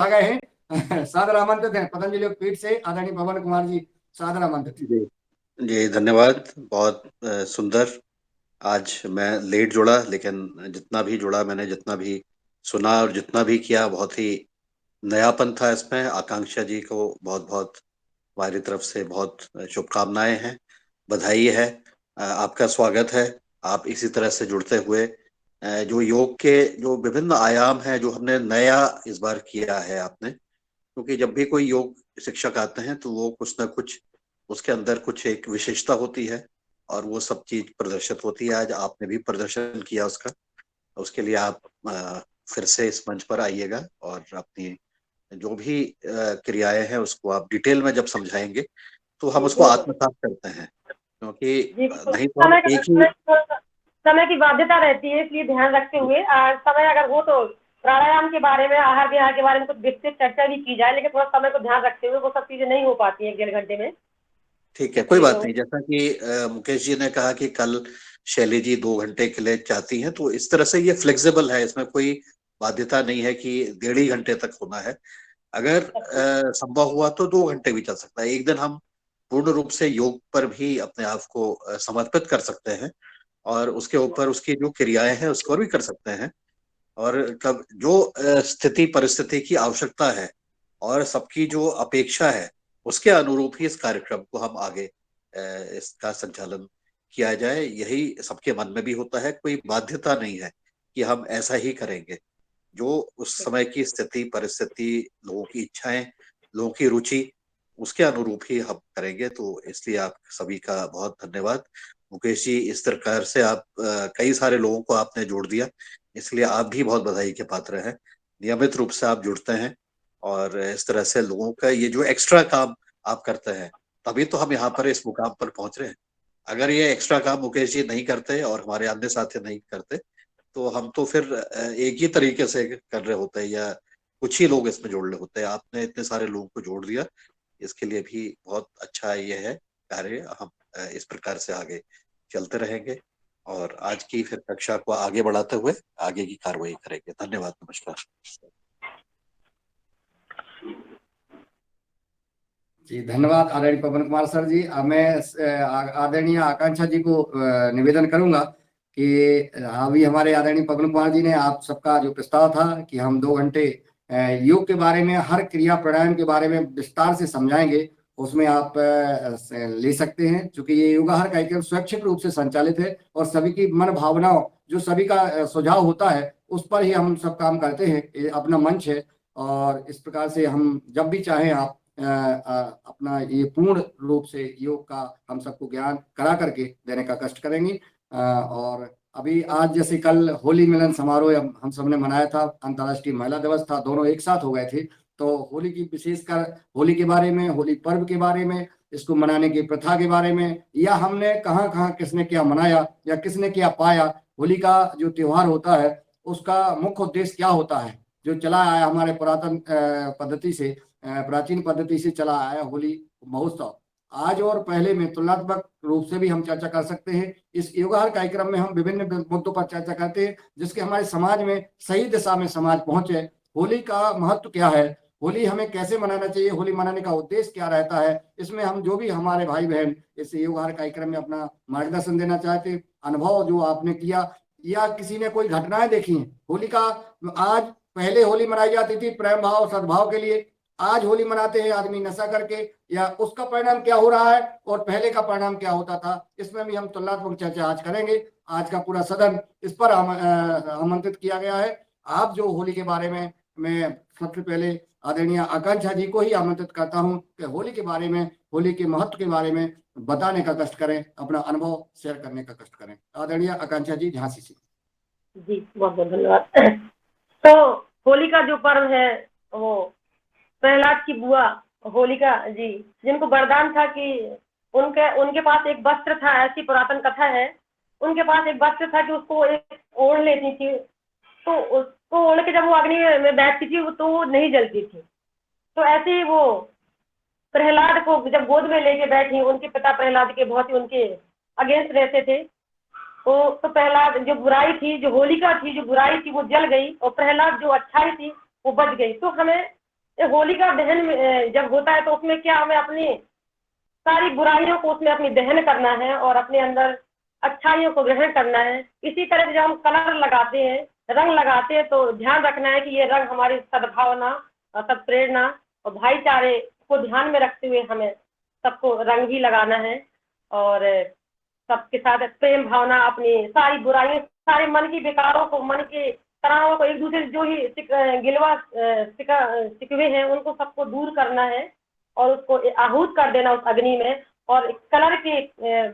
आ गए हैं। सादर आमंत्रित हैं पतंजलि पीठ से आदरणीय पवन कुमार जी, सादर आमंत्रित। जी जी, धन्यवाद। बहुत सुंदर। आज मैं लेट जुड़ा, लेकिन जितना भी जुड़ा, मैंने जितना भी सुना और जितना भी किया, बहुत ही नयापन था इसमें। आकांक्षा जी को बहुत बहुत हमारी तरफ से बहुत शुभकामनाएं हैं, बधाई है। आपका स्वागत है। आप इसी तरह से जुड़ते हुए जो योग के जो विभिन्न आयाम हैं, जो हमने नया इस बार किया है आपने, क्योंकि जब भी कोई योग शिक्षक आते हैं तो वो कुछ ना कुछ उसके अंदर कुछ एक विशेषता होती है और वो सब चीज प्रदर्शित होती है। आज आपने भी प्रदर्शन किया उसका। उसके लिए आप फिर से इस मंच पर आइएगा और अपनी जो भी क्रियाएं हैं उसको आप डिटेल में जब समझाएंगे तो हम उसको आत्मसात करते हैं, क्योंकि जी, नहीं तो हम एक ही। समय की बाध्यता रहती है, इसलिए ध्यान रखते हुए समय अगर हो तो प्राणायाम के बारे में, आहार विहार के बारे में कुछ विस्तृत चर्चा भी की जाए, लेकिन थोड़ा समय को ध्यान रखते हुए वो सब चीजें नहीं हो पाती है 1-1.5 घंटे में। ठीक है, कोई बात नहीं। जैसा कि मुकेश जी ने कहा कि कल शैली जी 2 घंटे के लिए चाहती हैं, तो इस तरह से ये फ्लेक्सिबल है, इसमें कोई बाध्यता नहीं है कि 1.5 घंटे तक होना है। अगर संभव हुआ तो 2 घंटे भी चल सकता है। एक दिन हम पूर्ण रूप से योग पर भी अपने आप को समर्पित कर सकते हैं और उसके ऊपर उसकी जो क्रियाएं हैं उसको भी कर सकते हैं। और कब जो स्थिति परिस्थिति की आवश्यकता है और सबकी जो अपेक्षा है उसके अनुरूप ही इस कार्यक्रम को हम आगे इसका संचालन किया जाए, यही सबके मन में भी होता है। कोई बाध्यता नहीं है कि हम ऐसा ही करेंगे। जो उस समय की स्थिति परिस्थिति, लोगों की इच्छाएं, लोगों की रुचि, उसके अनुरूप ही हम करेंगे। तो इसलिए आप सभी का बहुत धन्यवाद। मुकेश जी, इस प्रकार से आप कई सारे लोगों को आपने जोड़ दिया, इसलिए आप भी बहुत बधाई के पात्र हैं। नियमित रूप से आप जुड़ते हैं और इस तरह से लोगों का ये जो एक्स्ट्रा काम आप करते हैं, तभी तो हम यहाँ पर इस मुकाम पर पहुंच रहे हैं। अगर ये एक्स्ट्रा काम मुकेश जी नहीं करते और हमारे अन्य साथी नहीं करते तो हम तो फिर एक ही तरीके से कर रहे होते हैं या कुछ ही लोग इसमें जोड़ रहे होते हैं। आपने इतने सारे लोगों को जोड़ दिया, इसके लिए भी बहुत अच्छा ये है कार्य। हम इस प्रकार से आगे चलते रहेंगे और आज की फिर कक्षा को आगे बढ़ाते हुए आगे की कार्रवाई करेंगे। धन्यवाद, नमस्कार। जी धन्यवाद आदरणीय पवन कुमार सर जी। मैं आदरणीय आकांक्षा जी को निवेदन करूंगा कि अभी हमारे आदरणीय पवन कुमार जी ने आप सबका जो प्रस्ताव था कि हम 2 घंटे योग के बारे में, हर क्रिया प्राणायाम के बारे में विस्तार से समझाएंगे, उसमें आप ले सकते हैं। चूंकि ये योगाहार कार्यक्रम स्वैच्छिक रूप से संचालित है और सभी की मन भावनाओं, जो सभी का सुझाव होता है, उस पर ही हम सब काम करते हैं। ये अपना मंच है और इस प्रकार से हम जब भी चाहें आप अपना ये पूर्ण रूप से योग का हम सबको ज्ञान करा करके देने का कष्ट करेंगे। और अभी आज जैसे कल होली मिलन समारोह हम सबने मनाया था, अंतर्राष्ट्रीय महिला दिवस था, दोनों एक साथ हो गए थे। तो होली की विशेषकर होली के बारे में, होली पर्व के बारे में, इसको मनाने की प्रथा के बारे में, या हमने कहाँ कहाँ किसने क्या मनाया या किसने क्या पाया, होली का जो त्योहार होता है उसका मुख्य उद्देश्य क्या होता है, जो चला आया हमारे पुरातन पद्धति से, प्राचीन पद्धति से चला आया होली महोत्सव, आज और पहले में तुलनात्मक रूप से भी हम चर्चा कर सकते हैं। इस योगाहार कार्यक्रम में हम विभिन्न मुद्दों पर चर्चा करते हैं जिसके हमारे समाज में सही दिशा में समाज पहुंचे। होली का महत्व क्या है, होली हमें कैसे मनाना चाहिए, होली मनाने का उद्देश्य क्या रहता है, इसमें हम जो भी हमारे भाई बहन इस योगाहार कार्यक्रम में अपना मार्गदर्शन देना चाहते, अनुभव जो आपने किया या किसी ने कोई घटनाएं देखी हैं होली का। आज पहले होली मनाई जाती थी प्रेम भाव सद्भाव के लिए, आज होली मनाते हैं आदमी नशा करके, या उसका परिणाम क्या हो रहा है और पहले का परिणाम क्या होता था, इसमें भी हम तुलनात्मक चर्चा आज करेंगे। आज का पूरा सदन इस पर आमंत्रित किया गया है। आप जो होली के बारे में, मैं सबसे पहले आदरणीय आकांक्षा जी को ही आमंत्रित करता हूं कि होली के बारे में, होली के महत्व के बारे में बताने का कष्ट करें, अपना अनुभव शेयर करने का कष्ट करें। आदरणीय आकांक्षा जी, झांसी से। जी बहुत बहुत धन्यवाद। तो होली का जो पर्व है वो प्रहलाद की बुआ होलिका जी, जिनको वरदान था कि उनके पास एक वस्त्र था, ऐसी पुरातन कथा है, उनके पास एक वस्त्र था कि उसको एक ओढ़ लेती थी, तो उसको ओढ़ के जब वो अग्नि में बैठती थी तो वो नहीं जलती थी। तो ऐसे ही वो प्रहलाद को जब गोद में लेके बैठी, उनके पिता प्रहलाद के बहुत ही उनके अगेंस्ट रहते थे, तो प्रहलाद जो बुराई थी, जो होलिका थी जो बुराई थी वो जल गई और प्रहलाद जो अच्छाई थी वो बच गई। तो हमें होलिका दहन जब होता है तो उसमें क्या हमें अपनी सारी बुराइयों को उसमें अपनी दहन करना है और अपने अंदर अच्छाइयों को ग्रहण करना है। इसी तरह से जब हम कलर लगाते हैं, रंग लगाते हैं, तो ध्यान रखना है कि ये रंग हमारी सद्भावना, सत्प्रेरणा और भाईचारे को ध्यान में रखते हुए हमें सबको रंग भी लगाना है और सबके साथ प्रेम भावना, अपनी सारी बुराइयों, सारे मन की विकारों को, मन के तनावों को, एक दूसरे से जो ही गिलवा सिकवे हैं उनको सबको दूर करना है और उसको आहूत कर देना उस अग्नि में। और कलर के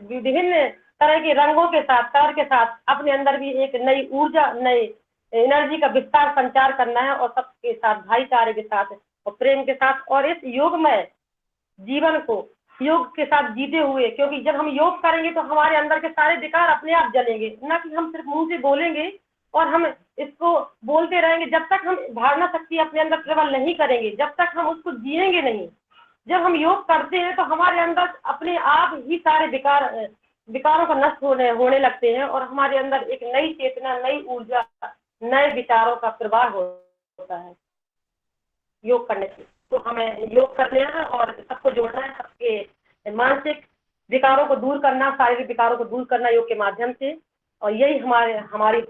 विभिन्न तरह के रंगों के साथ, कलर के साथ अपने अंदर भी एक नई ऊर्जा, नई एनर्जी का विस्तार संचार करना है और सबके साथ भाईचारे के साथ और प्रेम के साथ और इस योगमय जीवन को योग के साथ जीते हुए, क्योंकि जब हम योग करेंगे तो हमारे अंदर के सारे विकार अपने आप जलेंगे, ना कि हम सिर्फ मुंह से बोलेंगे और हम इसको बोलते रहेंगे। जब तक हम धारणा शक्ति अपने अंदर प्रबल नहीं करेंगे, जब तक हम उसको जिएंगे नहीं। जब हम योग करते हैं तो हमारे अंदर अपने आप ही सारे विकारों का नष्ट होने लगते हैं और हमारे अंदर एक नई चेतना, नई ऊर्जा, नए विचारों का प्रवाह होता है योग करने से। तो हमें योग करना है और सबको जोड़ना है, सबके मानसिक विकारों को दूर करना, शारीरिक विकारों को दूर करना योग के माध्यम से। और यही हमारी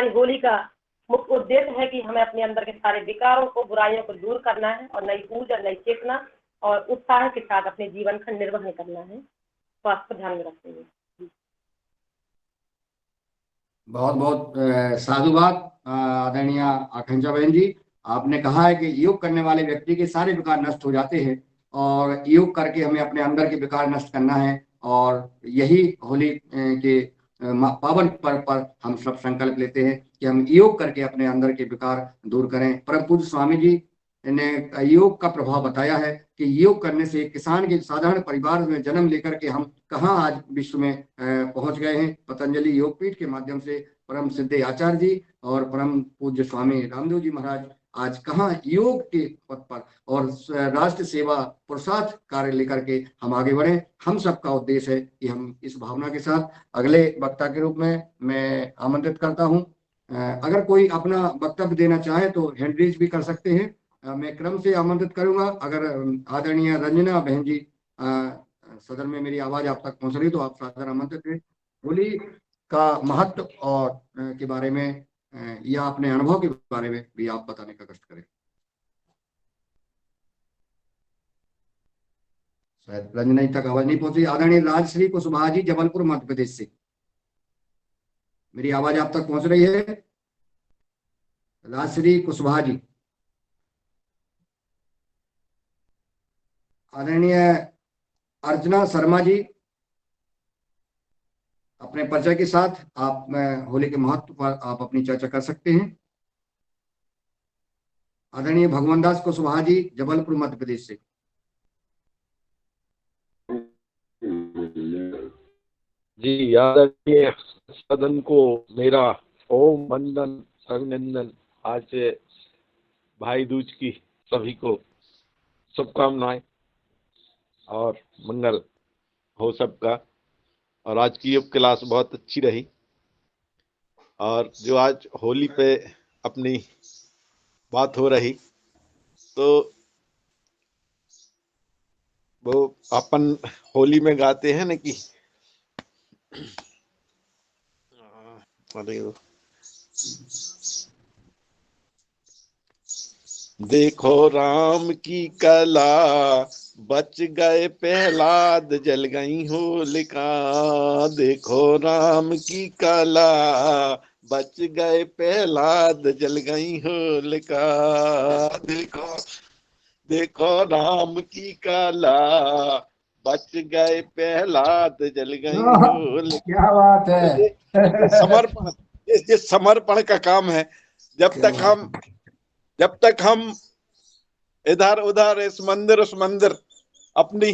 होली का मुख्य उद्देश्य है कि हमें अपने अंदर के सारे विकारों को, बुराइयों को दूर करना है और नई ऊर्जा, नई चेतना और उत्साह के साथ अपने जीवन का निर्वहन करना है, स्वास्थ्य को ध्यान में रखते हुए। बहुत बहुत साधुवाद आदरणीय आकांक्षा बहन जी। आपने कहा है कि योग करने वाले व्यक्ति के सारे विकार नष्ट हो जाते हैं और योग करके हमें अपने अंदर के विकार नष्ट करना है और यही होली के पावन पर्व पर हम सब संकल्प लेते हैं कि हम योग करके अपने अंदर के विकार दूर करें। परम पूज्य स्वामी जी ने योग का प्रभाव बताया है कि योग करने से किसान के साधारण परिवार में जन्म लेकर के हम कहाँ आज विश्व में पहुंच गए हैं। पतंजलि योगपीठ के माध्यम से परम सिद्धे आचार्य जी और परम पूज्य स्वामी रामदेव जी महाराज आज कहाँ योग के पथ पर और राष्ट्र सेवा पुरुषार्थ कार्य लेकर के हम आगे बढ़े। हम सबका उद्देश्य है कि हम इस भावना के साथ अगले वक्ता के रूप में मैं आमंत्रित करता हूं। अगर कोई अपना वक्तव्य देना चाहे तो हैंड रेज भी कर सकते हैं। मैं क्रम से आमंत्रित करूंगा। अगर आदरणीय रंजना बहन जी सदन में मेरी आवाज आप तक पहुंच रही तो आप सादर आमंत्रित हैं। होली का महत्व और के बारे में या अपने अनुभव के बारे में भी आप बताने का कष्ट करें। शायद रंजना जी तक आवाज नहीं पहुंची। आदरणीय राजश्री कुशवाहा जी जबलपुर मध्य प्रदेश से, मेरी आवाज आप तक पहुंच रही है? राजश्री कुशवाहा जी। आदरणीय अर्चना शर्मा जी, अपने परिचय के साथ आप होली के महत्व पर आप अपनी चर्चा कर सकते हैं। आदरणीय भगवान दास कुशवाहा जी जबलपुर मध्य प्रदेश से। जी, आदरणीय सदन को मेरा ओम वंदन अभिनंदन। आज भाई दूज की सभी को शुभकामनाएं और मंगल हो सबका। और आज की योग क्लास बहुत अच्छी रही और जो आज होली पे अपनी बात हो रही तो वो अपन होली में गाते हैं ना कि देखो राम की कला बच गए प्रहलाद जल गई होलिका। देखो राम की कला बच गए प्रहलाद जल गई होलिका। देखो देखो राम की कला बच गए प्रहलाद जल गई होलिका। क्या बात है। समर्पण, ये समर्पण का काम है। जब तक हम इधर उधर इस मंदिर उस मंदिर अपनी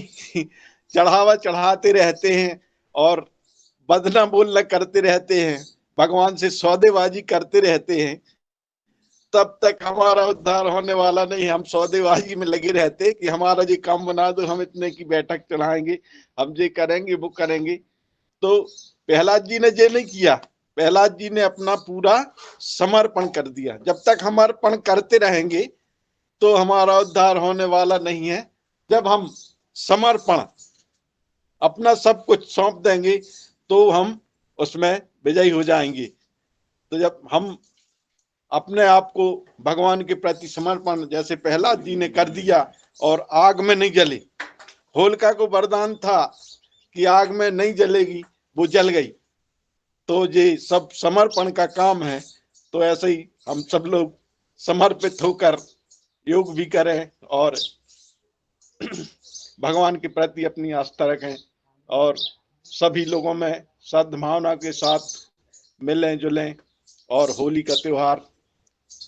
चढ़ावा चढ़ाते रहते हैं और बदना बोलना करते रहते हैं, भगवान से सौदेबाजी करते रहते हैं, तब तक हमारा उद्धार होने वाला नहीं। हम सौदेबाजी में लगे रहते कि हमारा ये काम बना दो, हम इतने की बैठक चढ़ाएंगे, हम ये करेंगे वो करेंगे। तो प्रहलाद जी ने ये नहीं किया। प्रहलाद जी ने अपना पूरा समर्पण कर दिया। जब तक हम अर्पण करते रहेंगे तो हमारा उद्धार होने वाला नहीं है। जब हम समर्पण अपना सब कुछ सौंप देंगे तो हम उसमें विजयी हो जाएंगे। तो जब हम अपने आप को भगवान के प्रति समर्पण जैसे प्रहलाद जी ने कर दिया और आग में नहीं जले, होलिका को वरदान था कि आग में नहीं जलेगी, वो जल गई। तो ये सब समर्पण का काम है। तो ऐसे ही हम सब लोग समर्पित होकर योग भी करें और भगवान के प्रति अपनी आस्था रखें और सभी लोगों में सद्भावना के साथ मिलें जुलें और होली का त्योहार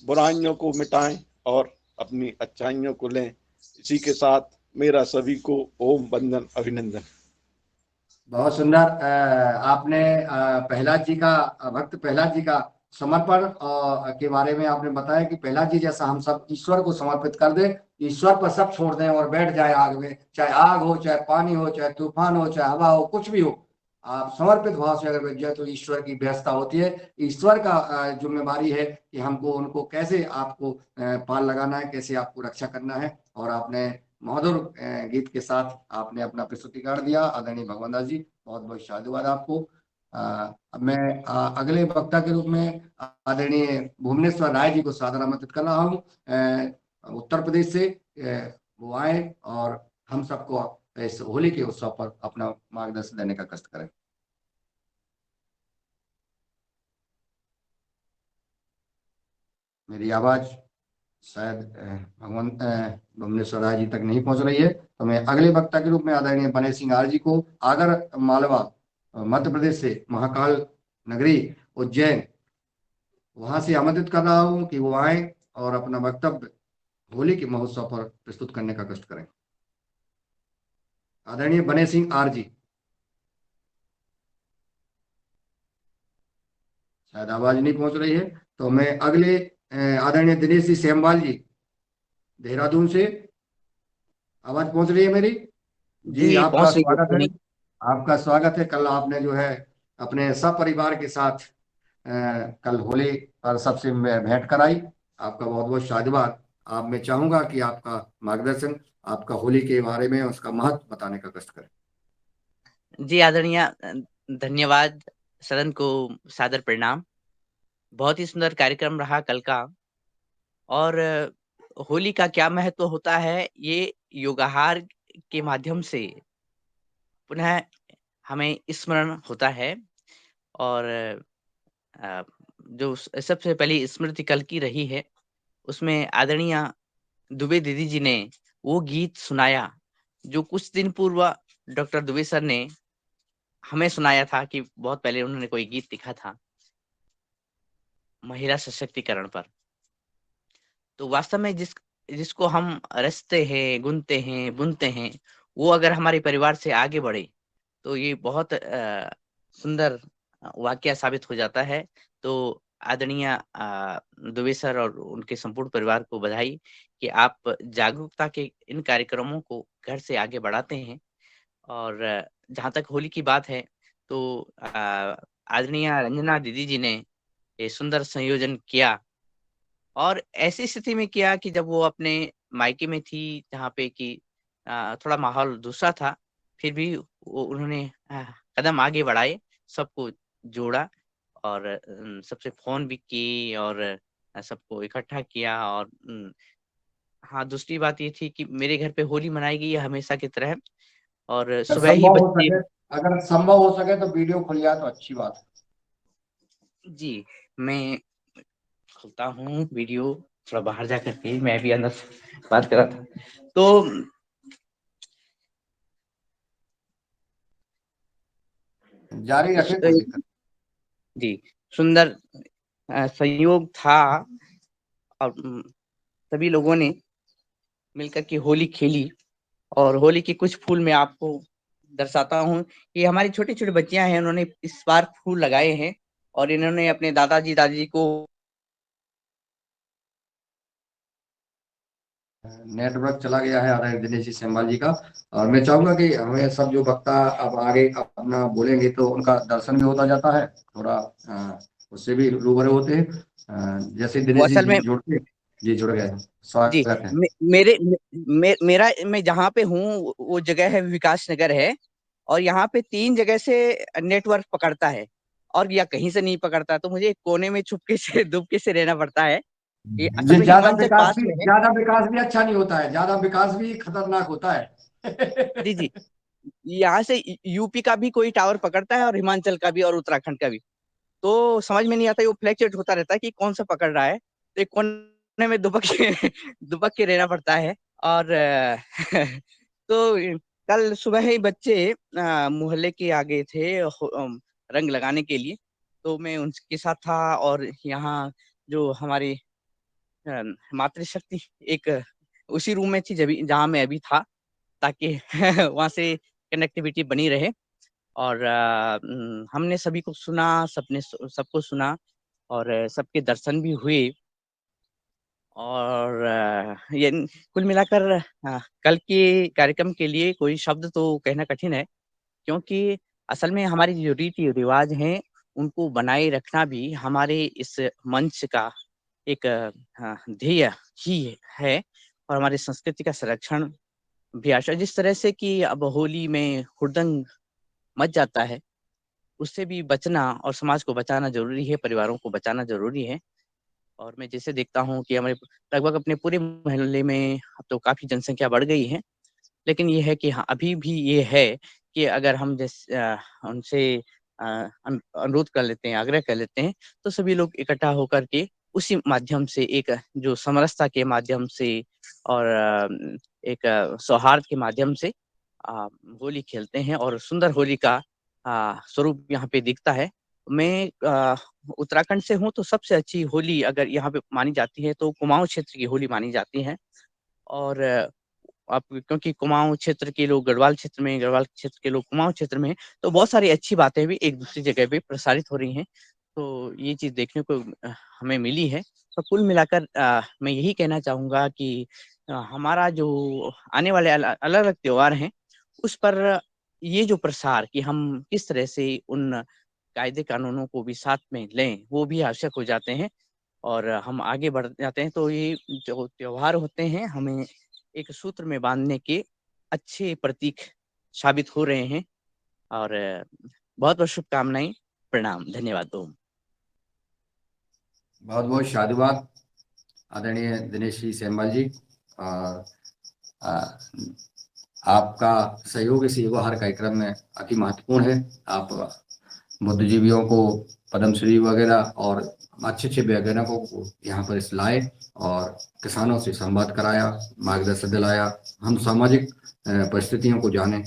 बुराइयों को मिटाएं और अपनी अच्छाइयों को लें। इसी के साथ मेरा सभी को ओम वंदन अभिनंदन। बहुत सुंदर। आपने प्रहलाद जी का, भक्त प्रहलाद जी का समर्पण के बारे में आपने बताया कि प्रहलाद जी जैसा हम सब ईश्वर को समर्पित कर दें, ईश्वर पर सब छोड़ दें और बैठ जाए आग में, चाहे आग हो, चाहे पानी हो, चाहे तूफान हो, चाहे हवा हो, कुछ भी हो, आप समर्पित भाव से अगर बैठ जाए तो ईश्वर की व्यवस्था होती है। ईश्वर का जिम्मेवारी है कि हमको उनको कैसे आपको पाल लगाना है, कैसे आपको रक्षा करना है। और आपने मधुर गीत के साथ आपने अपना प्रस्तुतिकरण दिया। आदरणीय भगवान दास जी, बहुत बहुत साधुवाद आपको। अब मैं अगले वक्ता के रूप में आदरणीय भुवनेश्वर राय जी को सादर आमंत्रित कर रहा हूँ, उत्तर प्रदेश से। वो आए और हम सबको इस होली के उत्सव पर अपना मार्गदर्शन देने का कष्ट करें। मेरी आवाज शायद भगवान भुवनेश्वर राय जी तक नहीं पहुंच रही है, तो मैं अगले वक्ता के रूप में आदरणीय बने सिंह आर जी को आगर मालवा मध्य प्रदेश से, महाकाल नगरी उज्जैन, वहां से आमंत्रित कर रहा हूं कि वो आए और अपना वक्तव्य होली के महोत्सव पर प्रस्तुत करने का कष्ट करें। आदरणीय बने सिंह आर जी, शायद आवाज नहीं पहुंच रही है, तो मैं अगले आदरणीय दिनेश जी सेमवाल जी देहरादून से, आवाज पहुंच रही है मेरी? जी, जी आपका पहुंच रही है, स्वागत क्यों है। नहीं। आपका स्वागत है। कल आपने जो है अपने सपरिवार के साथ कल होली पर सबसे भेंट कराई। आपका बहुत बहुत साधुवाद। आप, मैं चाहूंगा कि आपका मार्गदर्शन, आपका होली के बारे में उसका महत्व बताने का कष्ट करें। जी आदरणीय, धन्यवाद। सदन को सादर प्रणाम। बहुत ही सुंदर कार्यक्रम रहा कल का। और होली का क्या महत्व होता है, ये योगाहार के माध्यम से पुनः हमें स्मरण होता है। और जो सबसे पहली स्मृति कल की रही है, उसमें आदरणीय दुबे दीदी जी ने वो गीत सुनाया जो कुछ दिन पूर्व डॉक्टर दुबे सर ने हमें सुनाया था, कि बहुत पहले उन्होंने कोई गीत लिखा था महिला सशक्तिकरण पर। तो वास्तव में जिसको हम रचते हैं, गुनते हैं, बुनते हैं, वो अगर हमारे परिवार से आगे बढ़े तो ये बहुत सुंदर वाकया साबित हो जाता है। तो आदरणीय दुबे सर और उनके संपूर्ण परिवार को बधाई कि आप जागरूकता के इन कार्यक्रमों को घर से आगे बढ़ाते हैं। और जहाँ तक होली की बात है, तो आदरणीय रंजना दीदी जी ने ये सुंदर संयोजन किया, और ऐसी स्थिति में किया कि जब वो अपने मायके में थी, जहाँ पे कि थोड़ा माहौल दूसरा था, फिर भी वो उन्होंने कदम आगे बढ़ाए, सबको जोड़ा और सबसे फोन भी की और सबको इकट्ठा किया। और हाँ, दूसरी बात ये थी कि मेरे घर पे होली मनाई गई है हमेशा की तरह, और अगर सुबह ही संभव हो बच्चे। सके, अगर संभव हो सके तो वीडियो खुलिया तो अच्छी बात है। जी, मैं खुलता हूँ वीडियो, थोड़ा बाहर जा करके, मैं भी अंदर से बात कर रहा था। तो जारी रखें, कोई दिक्कत जी, सुंदर संयोग था। और सभी लोगों ने मिलकर के होली खेली। और होली के कुछ फूल मैं आपको दर्शाता हूँ कि हमारी छोटी छोटी बच्चियां हैं, उन्होंने इस बार फूल लगाए हैं और इन्होंने अपने दादाजी दादी को। नेटवर्क चला गया है आदरणीय दिनेश जी सेमवाल जी का। और मैं चाहूंगा कि हमें सब जो वक्ता अब आगे अपना बोलेंगे तो उनका दर्शन भी होता जाता है, थोड़ा उससे भी रूबरू होते हैं। जैसे वो दिनेश असल जी में जुड़ते हैं, जी जुड़ गए, जी। स्वागत है। मेरा मैं जहाँ पे हूँ वो जगह है विकास नगर है, और यहाँ पे 3 जगह से नेटवर्क पकड़ता है, और या कहीं से नहीं पकड़ता, तो मुझे एक कोने में छुपके से दुबके से रहना पड़ता है। ये असल जी, में हिमाचल पास में है। ज्यादा विकास भी अच्छा नहीं होता है, ज्यादा विकास भी खतरनाक होता है। जी, जी। यहाँ से यूपी का भी कोई टावर पकड़ता है, और हिमाचल का भी, और उत्तराखंड का भी। तो समझ में नहीं आता, वो फ्लक्चुएट होता रहता है कि कौन सा पकड़ रहा है। तो एक कोने में दुबक के दुबक के रहना पड़ता है। और तो कल सुबह ही बच्चे मोहल्ले के आगे थे रंग लगाने के लिए, तो मैं उनके साथ था। और यहाँ जो हमारी मातृशक्ति एक उसी रूम में थी जहाँ मैं अभी था, ताकि वहाँ से कनेक्टिविटी बनी रहे। और हमने सभी को सुना, सबने सबको सुना, और सबके दर्शन भी हुए। और ये कुल मिलाकर कल के कार्यक्रम के लिए कोई शब्द तो कहना कठिन है, क्योंकि असल में हमारी जो रीति रिवाज हैं उनको बनाए रखना भी हमारे इस मंच का एक ध्येय ही है, और हमारी संस्कृति का संरक्षण भी आशा। जिस तरह से कि अब होली में हुड़दंग मच जाता है, उससे भी बचना और समाज को बचाना जरूरी है, परिवारों को बचाना जरूरी है। और मैं जैसे देखता हूँ कि हमारे लगभग अपने पूरे मोहल्ले में अब तो काफी जनसंख्या बढ़ गई है, लेकिन ये है कि हाँ, अभी भी ये है कि अगर हम उनसे अनुरोध कर लेते हैं, आग्रह कर लेते हैं, तो सभी लोग इकट्ठा होकर के उसी माध्यम से, एक जो समरसता के माध्यम से, और एक सौहार्द के माध्यम से अ, होली खेलते हैं, और सुंदर होली का स्वरूप यहाँ पे दिखता है। मैं उत्तराखंड से हूँ, तो सबसे अच्छी होली अगर यहाँ पे मानी जाती है तो कुमाऊं क्षेत्र की होली मानी जाती है। और आप क्योंकि कुमाऊं क्षेत्र के लोग गढ़वाल क्षेत्र में, गढ़वाल क्षेत्र के लोग कुमाऊं क्षेत्र में हैं, तो बहुत सारी अच्छी बातें भी एक दूसरी जगह पे प्रसारित हो रही हैं। तो ये चीज देखने को हमें मिली है। तो कुल मिलाकर मैं यही कहना चाहूंगा कि हमारा जो आने वाले अलग अलग त्योहार हैं, उस पर ये जो प्रसार कि हम किस तरह से उन कायदे कानूनों को भी साथ में लें, वो भी आवश्यक हो जाते हैं, और हम आगे बढ़ जाते हैं। तो ये जो त्योहार होते हैं, हमें एक सूत्र में बांधने के अच्छे प्रतीक साबित हो रहे हैं। और बहुत बहुत शुभकामनाएं, प्रणाम, धन्यवाद। बहुत बहुत साधुवाद आदरणीय दिनेश जी सेमवाल जी। और आपका सहयोग इस युवाहार कार्यक्रम में अति महत्वपूर्ण है। आप बुद्धिजीवियों को, पद्मश्री वगैरह और अच्छे अच्छे वैज्ञानिकों को यहाँ पर इस लाए, और किसानों से संवाद कराया, मार्गदर्शन दिलाया, हम सामाजिक परिस्थितियों को जाने,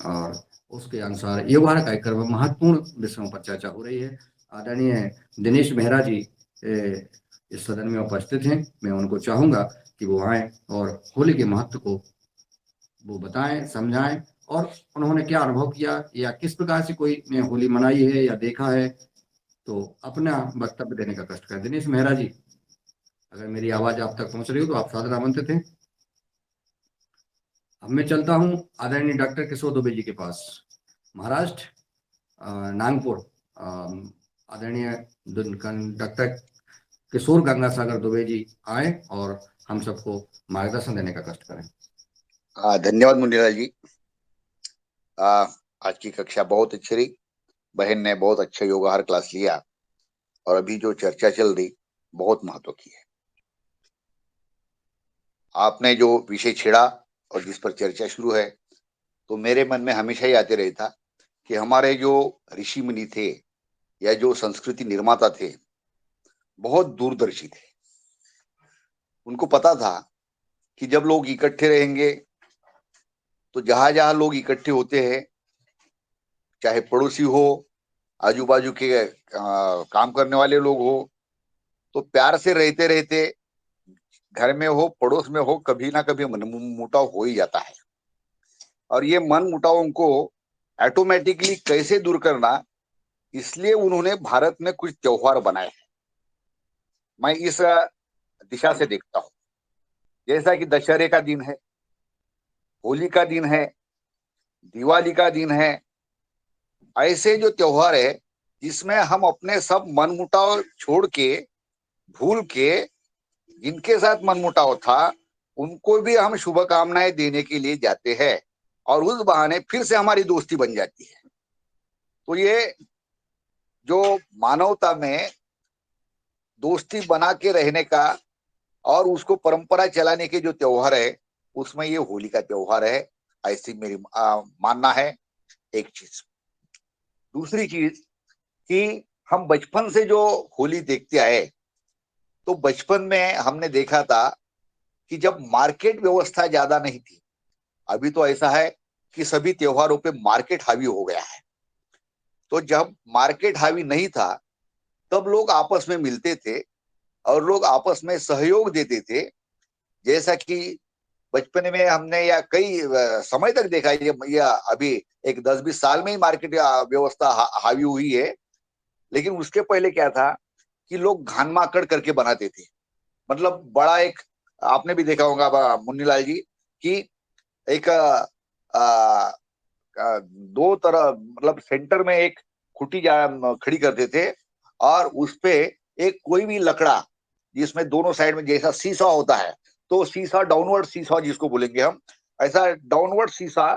और उसके अनुसार युवाहार कार्यक्रम में महत्वपूर्ण विषयों पर चर्चा हो रही है। आदरणीय दिनेश मेहरा जी इस सदन में उपस्थित हैं। मैं उनको चाहूंगा कि वो आए और होली के महत्व को वो बताएं, समझाएं, और उन्होंने क्या अनुभव किया या किस प्रकार से कोई ने होली मनाई है या देखा है, तो अपना वक्तव्य देने का कष्ट करें। दिनेश मेहरा जी, अगर मेरी आवाज आप तक पहुंच रही हो तो आप सादर आमंत्रित हैं। अब मैं चलता हूं आदरणीय डॉक्टर किशोर दुबे जी के पास, महाराष्ट्र, नागपुर। आदरणीय डॉक्टर किशोर गंगासागर दुबे जी आए और हम सबको मार्गदर्शन देने का कष्ट करें। धन्यवाद मुंडेलाल जी। आज की कक्षा बहुत अच्छी रही। बहन ने बहुत अच्छा योगाहार क्लास लिया, और अभी जो चर्चा चल रही बहुत महत्व की है। आपने जो विषय छेड़ा और जिस पर चर्चा शुरू है, तो मेरे मन में हमेशा ही आते रहता कि हमारे जो ऋषि मुनि थे या जो संस्कृति निर्माता थे, बहुत दूरदर्शी थे। उनको पता था कि जब लोग इकट्ठे रहेंगे, तो जहां जहां लोग इकट्ठे होते हैं, चाहे पड़ोसी हो, आजू बाजू के काम करने वाले लोग हो, तो प्यार से रहते रहते घर में हो, पड़ोस में हो, कभी ना कभी मन मुटाव हो ही जाता है। और ये मन मुटावों को ऑटोमेटिकली कैसे दूर करना, इसलिए उन्होंने भारत में कुछ त्योहार बनाए हैं। मैं इस दिशा से देखता हूं, जैसा कि दशहरे का दिन है, होली का दिन है, दिवाली का दिन है। ऐसे जो त्योहार है जिसमें हम अपने सब मन मुटाव छोड़ के, भूल के जिनके साथ मनमुटाव था उनको भी हम शुभकामनाएं देने के लिए जाते हैं और उस बहाने फिर से हमारी दोस्ती बन जाती है। तो ये जो मानवता में दोस्ती बना के रहने का और उसको परंपरा चलाने के जो त्योहार है उसमें ये होली का त्योहार है, ऐसी मेरी मानना है। एक चीज, दूसरी चीज कि हम बचपन से जो होली देखते आए, तो बचपन में हमने देखा था कि जब मार्केट व्यवस्था ज्यादा नहीं थी, अभी तो ऐसा है कि सभी त्योहारों पे मार्केट हावी हो गया है। तो जब मार्केट हावी नहीं था तब लोग आपस में मिलते थे और लोग आपस में सहयोग देते थे। जैसा कि बचपन में हमने या कई समय तक देखा है, या अभी एक 10-20 साल में ही मार्केट व्यवस्था हावी हुई है। लेकिन उसके पहले क्या था कि लोग घान माकड़ करके बनाते थे। मतलब बड़ा एक, आपने भी देखा होगा मुन्नीलाल जी, कि एक दो तरह, मतलब सेंटर में एक खुटी खड़ी करते थे और उस पे एक कोई भी लकड़ा जिसमें दोनों साइड में जैसा सीसा होता है, तो सीसा डाउनवर्ड सीसा जिसको बोलेंगे हम, ऐसा डाउनवर्ड सीसा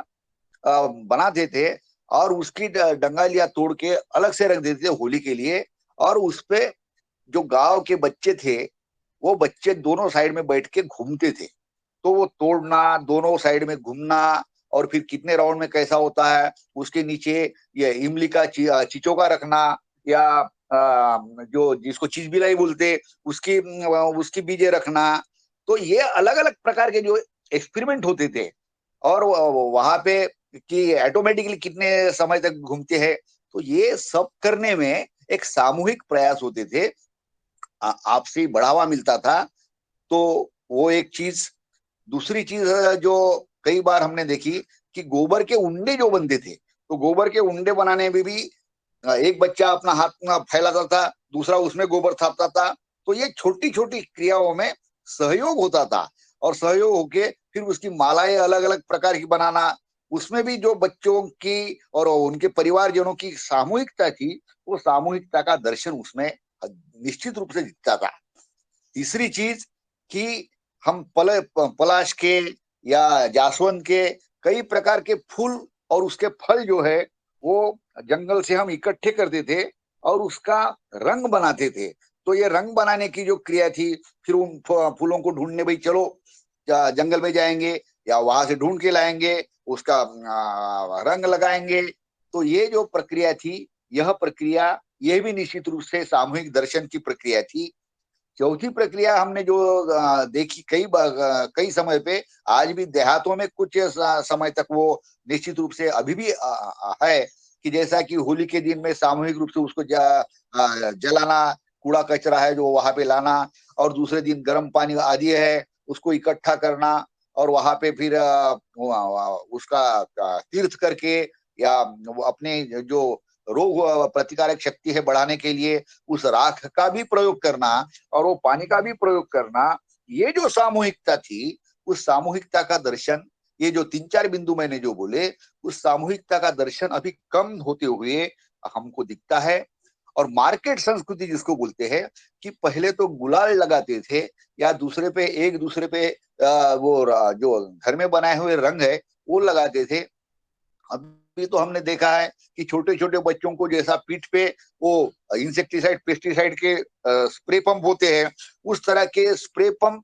बनाते थे और उसकी डंगालियां तोड़ के अलग से रख देते थे होली के लिए। और उस पे जो गांव के बच्चे थे वो बच्चे दोनों साइड में बैठ के घूमते थे। तो वो तोड़ना, दोनों साइड में घूमना, और फिर कितने राउंड में कैसा होता है, उसके नीचे ये इमली का चिचोका रखना, या जो जिसको चीजबिलाई बोलते उसकी उसकी बीजे रखना। तो ये अलग अलग प्रकार के जो एक्सपेरिमेंट होते थे, और वहां पे कि ऑटोमेटिकली कितने समय तक घूमते हैं, तो ये सब करने में एक सामूहिक प्रयास होते थे, आपसी बढ़ावा मिलता था। तो वो एक चीज। दूसरी चीज जो कई बार हमने देखी कि गोबर के उंडे जो बनते थे, तो गोबर के उंडे बनाने में भी एक बच्चा अपना हाथ फैलाता था, दूसरा उसमें गोबर थापता था। तो ये छोटी छोटी क्रियाओं में सहयोग होता था, और सहयोग होके फिर उसकी मालाएं अलग अलग प्रकार की बनाना, उसमें भी जो बच्चों की और उनके परिवारजनों की सामूहिकता थी, वो सामूहिकता का दर्शन उसमें निश्चित रूप से दिखता था। तीसरी चीज कि हम पलाश के या जासवंत के कई प्रकार के फूल और उसके फल जो है वो जंगल से हम इकट्ठे करते थे और उसका रंग बनाते थे। तो ये रंग बनाने की जो क्रिया थी, फिर उन फूलों को ढूंढने, भाई चलो जंगल में जाएंगे या वहां से ढूंढ के लाएंगे, उसका रंग लगाएंगे। तो ये जो प्रक्रिया थी, यह प्रक्रिया, यह भी निश्चित रूप से सामूहिक दर्शन की प्रक्रिया थी। चौथी प्रक्रिया हमने जो देखी कई समय पे, आज भी देहातों में कुछ समय तक वो निश्चित रूप से अभी भी है, कि जैसा कि होली के दिन में सामूहिक रूप से उसको जलाना, कूड़ा कचरा है जो वहां पे लाना, और दूसरे दिन गर्म पानी आदि है उसको इकट्ठा करना, और वहां पे फिर उसका तीर्थ करके, या वो अपने जो रोग प्रतिकारक शक्ति है बढ़ाने के लिए उस राख का भी प्रयोग करना और वो पानी का भी प्रयोग करना। ये जो सामूहिकता थी, उस सामूहिकता का दर्शन, ये जो 3-4 बिंदु मैंने जो बोले, उस सामूहिकता का दर्शन अभी कम होते हुए हमको दिखता है। और मार्केट संस्कृति जिसको बोलते हैं, कि पहले तो गुलाल लगाते थे या दूसरे पे, एक दूसरे पे जो घर में बनाए हुए रंग है वो लगाते थे। अभी तो हमने देखा है कि छोटे छोटे बच्चों को जैसा पीठ पे वो इंसेक्टिसाइड, पेस्टिसाइड के स्प्रे पंप होते हैं, उस तरह के स्प्रे पंप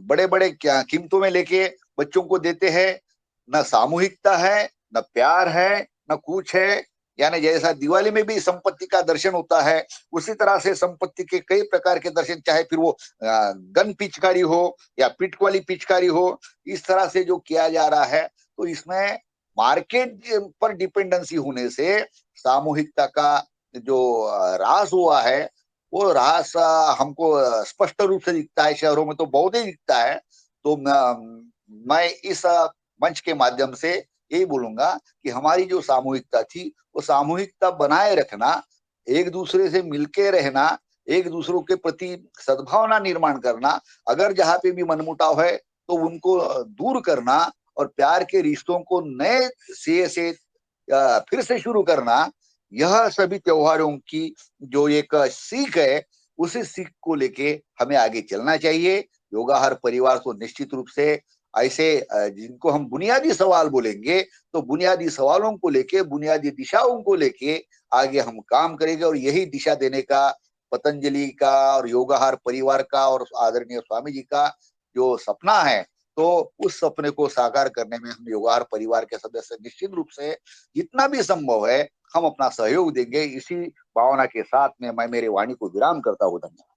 बड़े बड़े कीमतों में लेके बच्चों को देते हैं। न सामूहिकता है, न प्यार है, न कुछ है। यानी जैसा दिवाली में भी संपत्ति का दर्शन होता है, उसी तरह से संपत्ति के कई प्रकार के दर्शन, चाहे फिर वो गन पिचकारी हो या पिट वाली पिचकारी हो, इस तरह से जो किया जा रहा है। तो इसमें मार्केट पर डिपेंडेंसी होने से सामूहिकता का जो ह्रास हुआ है, वो ह्रास हमको स्पष्ट रूप से दिखता है। शहरों में तो बहुत ही दिखता है। तो मैं इस मंच के माध्यम से यही बोलूंगा कि हमारी जो सामूहिकता थी, वो सामूहिकता बनाए रखना, एक दूसरे से मिलके रहना, एक दूसरों के प्रति सद्भावना निर्माण करना, अगर जहाँ पे भी मनमुटाव है तो उनको दूर करना, और प्यार के रिश्तों को नए सिरे से फिर से शुरू करना, यह सभी त्योहारों की जो एक सीख है, उसी सीख को लेके हमें आगे चलना चाहिए। योगाहार परिवार तो निश्चित रूप से ऐसे जिनको हम बुनियादी सवाल बोलेंगे, तो बुनियादी सवालों को लेके, बुनियादी दिशाओं को लेके आगे हम काम करेंगे, और यही दिशा देने का पतंजलि का और योगाहार परिवार का और आदरणीय स्वामी जी का जो सपना है, तो उस सपने को साकार करने में हम योगाहार परिवार के सदस्य निश्चित रूप से जितना भी संभव है हम अपना सहयोग देंगे। इसी भावना के साथ में मैं मेरी वाणी को विराम करता हूँ। धन्यवाद।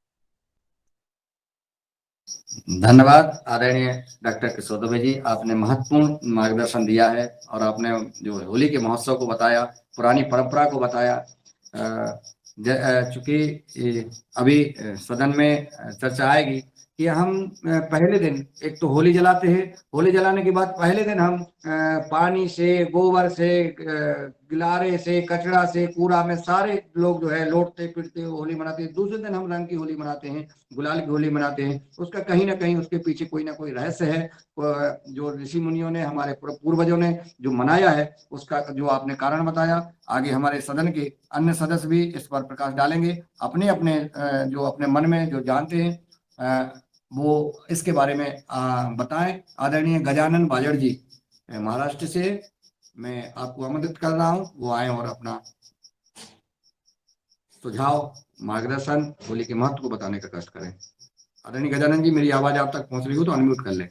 धन्यवाद आदरणीय डॉक्टर किशोर दुबे जी, आपने महत्वपूर्ण मार्गदर्शन दिया है और आपने जो होली के महोत्सव को बताया, पुरानी परंपरा को बताया। चूंकि अभी सदन में चर्चा आएगी कि हम पहले दिन एक तो होली जलाते हैं, होली जलाने के बाद पहले दिन हम पानी से, गोबर से, गिलारे से, कचरा से, कूड़ा में सारे लोग जो है लौटते फिरते होली मनाते हैं। दूसरे दिन हम रंग की होली मनाते हैं, गुलाल की होली मनाते हैं। उसका कहीं ना कहीं उसके पीछे कोई ना कोई रहस्य है, जो ऋषि मुनियों ने, हमारे पूर्वजों ने जो मनाया है, उसका जो आपने कारण बताया। आगे हमारे सदन के अन्य सदस्य भी इस पर प्रकाश डालेंगे, अपने अपने जो अपने मन में जो जानते हैं वो इसके बारे में बताएं। आदरणीय गजानन बाजड़ जी महाराष्ट्र से मैं आपको आमंत्रित कर रहा हूं, वो आए और अपना सुझाव, मार्गदर्शन, होली के महत्व को बताने का कष्ट करें। आदरणीय गजानन जी, मेरी आवाज आप तक पहुंच रही हो तो अनम्यूट कर लें।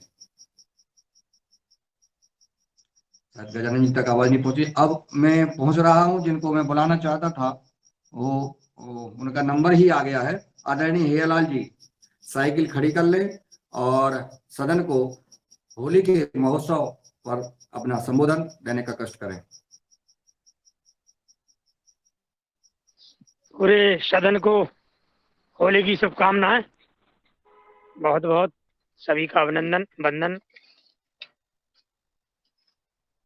गजानन जी तक आवाज नहीं पहुंची। अब मैं पहुंच रहा हूं, जिनको मैं बुलाना चाहता था वो उनका नंबर ही आ गया है। आदरणीय हेयलाल जी साइकिल खड़ी कर ले और सदन को होली के महोत्सव पर अपना संबोधन देने का कष्ट करें। पूरे सदन को होली की शुभकामनाएं, बहुत बहुत सभी का अभिनंदन, वंदन।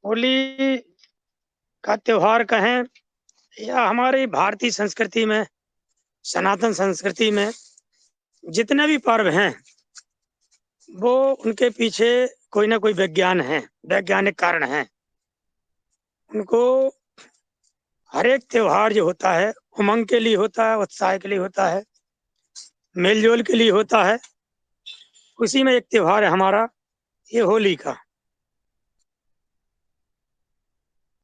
होली का त्योहार कहें या हमारी भारतीय संस्कृति में, सनातन संस्कृति में जितने भी पर्व हैं वो उनके पीछे कोई ना कोई विज्ञान है, वैज्ञानिक कारण है। उनको हर एक त्योहार जो होता है उमंग के लिए होता है, उत्साह के लिए होता है, मेलजोल के लिए होता है। उसी में एक त्योहार है हमारा ये होली का।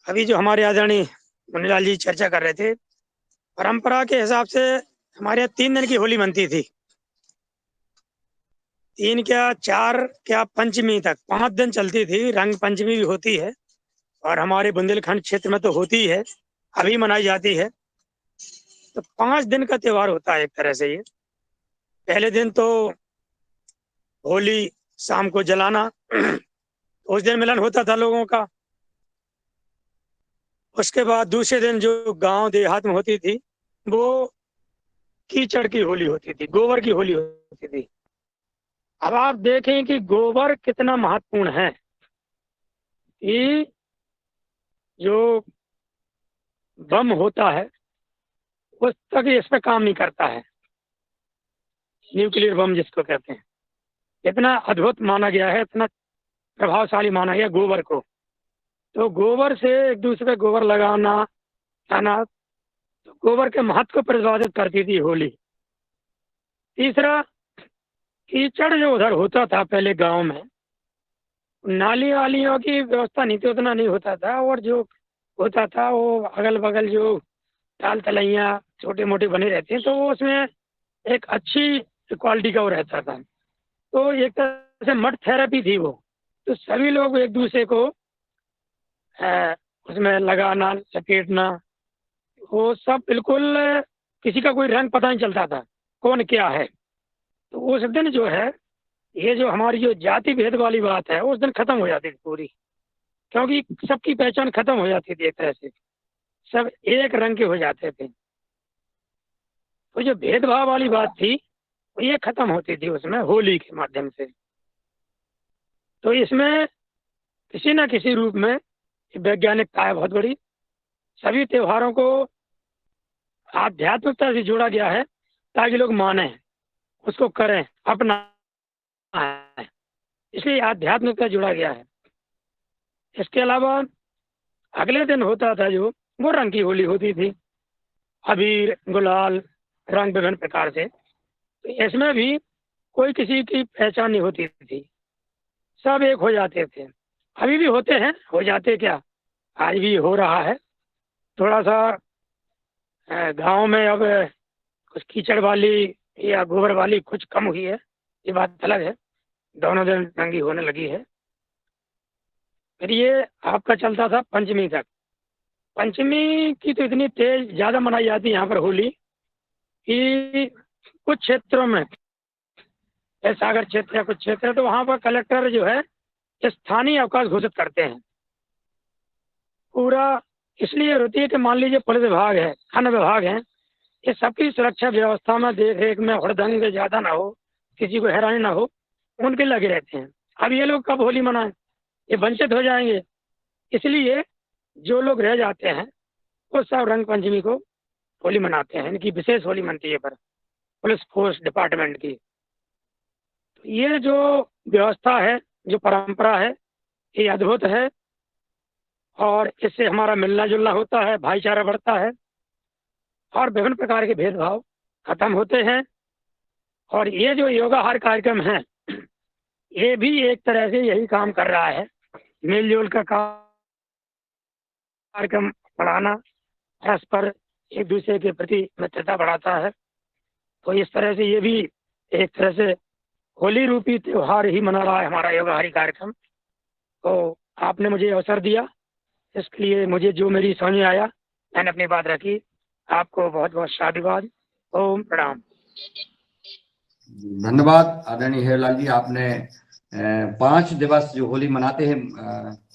अभी जो हमारे आदरणीय मुनिलाल जी चर्चा कर रहे थे, परंपरा के हिसाब से हमारे यहाँ 3 दिन की होली बनती थी। 3 क्या 4 क्या पंचमी तक 5 दिन चलती थी। रंग पंचमी भी होती है और हमारे बुंदेलखंड क्षेत्र में तो होती है, अभी मनाई जाती है। तो 5 दिन का त्योहार होता है एक तरह से ये। पहले दिन तो होली शाम को जलाना, उस दिन मिलन होता था लोगों का। उसके बाद दूसरे दिन जो गांव देहात में होती थी वो कीचड़ की होली होती थी, गोबर की होली होती थी। अब आप देखें कि गोबर कितना महत्वपूर्ण है कि जो बम होता है उस तक इस पे काम नहीं करता है, न्यूक्लियर बम जिसको कहते हैं। इतना अद्भुत माना गया है, इतना प्रभावशाली माना गया गोबर को। तो गोबर से एक दूसरे पे गोबर लगाना, खाना, तो गोबर के महत्व को प्रतिपादित करती थी होली। तीसरा, कीचड़ जो उधर होता था पहले गांव में, नाली वालियों की व्यवस्था नहीं थी, उतना नहीं होता था। और जो होता था वो अगल बगल जो ताल तलैया छोटे मोटे बने रहते हैं, तो वो उसमें एक अच्छी क्वालिटी का वो रहता था। तो एक तरह से मड थेरेपी थी वो। तो सभी लोग एक दूसरे को उसमें लगाना, लपेटना, वो सब बिल्कुल किसी का कोई रंग पता नहीं चलता था कौन क्या है। तो उस दिन जो है ये जो हमारी जो जाति भेद वाली बात है उस दिन खत्म हो जाती थी पूरी, क्योंकि सबकी पहचान खत्म हो जाती थी। एक तरह से सब एक रंग के हो जाते थे। तो जो भेदभाव वाली बात थी ये खत्म होती थी उसमें होली के माध्यम से। तो इसमें किसी न किसी रूप में वैज्ञानिकता है बहुत बड़ी। सभी त्योहारों को आध्यात्मिकता से जोड़ा गया है ताकि लोग माने, उसको करें, अपना है, इसलिए आध्यात्मिकता जुड़ा गया है। इसके अलावा अगले दिन होता था जो वो रंग की होली होती थी, अबीर गुलाल रंग विभिन्न प्रकार से। तो इसमें भी कोई किसी की पहचान नहीं होती थी, सब एक हो जाते थे। अभी भी होते हैं, हो जाते क्या, आज भी हो रहा है। थोड़ा सा गांव में अब कुछ कीचड़ वाली या गोबर वाली कुछ कम हुई है, ये बात अलग है, दोनों दिन नंगी होने लगी है। फिर ये आपका चलता था पंचमी तक। पंचमी की तो इतनी तेज ज़्यादा मनाई जाती है यहाँ पर होली कि कुछ क्षेत्रों में, सागर क्षेत्र या कुछ क्षेत्र, तो वहाँ पर कलेक्टर जो है स्थानीय अवकाश घोषित करते हैं पूरा। इसलिए होती है कि मान लीजिए पुलिस विभाग है, अन्य विभाग हैं, ये सबकी सुरक्षा व्यवस्था में देख रेख में हुड़दंग ज़्यादा ना हो, किसी को हैरानी ना हो, उनके लगे रहते हैं। अब ये लोग कब होली मनाएं, ये वंचित हो जाएंगे। इसलिए जो लोग रह जाते हैं वो सब रंग पंचमी को होली मनाते हैं। इनकी विशेष होली मनती है पर पुलिस फोर्स डिपार्टमेंट की। तो ये जो व्यवस्था है, जो परंपरा है, ये अद्भुत है और इससे हमारा मिलना जुलना होता है, भाईचारा बढ़ता है और विभिन्न प्रकार के भेदभाव खत्म होते हैं। और ये जो योगाहार कार्यक्रम है, ये भी एक तरह से यही काम कर रहा है, मिलजुल का कार्यक्रम बढ़ाना, परस्पर एक दूसरे के प्रति मित्रता बढ़ाता है। तो इस तरह से ये भी एक तरह से होली रूपी त्योहार ही मना रहा है हमारा योगाहारी कार्यक्रम। तो आपने मुझे अवसर दिया, इसके लिए मुझे जो मेरी समझ में आया मैंने अपनी बात रखी। आपको बहुत बहुत साधुवाद। ओम प्रणाम। धन्यवाद आदरणीय हेरलाल जी। आपने 5 दिवस जो होली मनाते हैं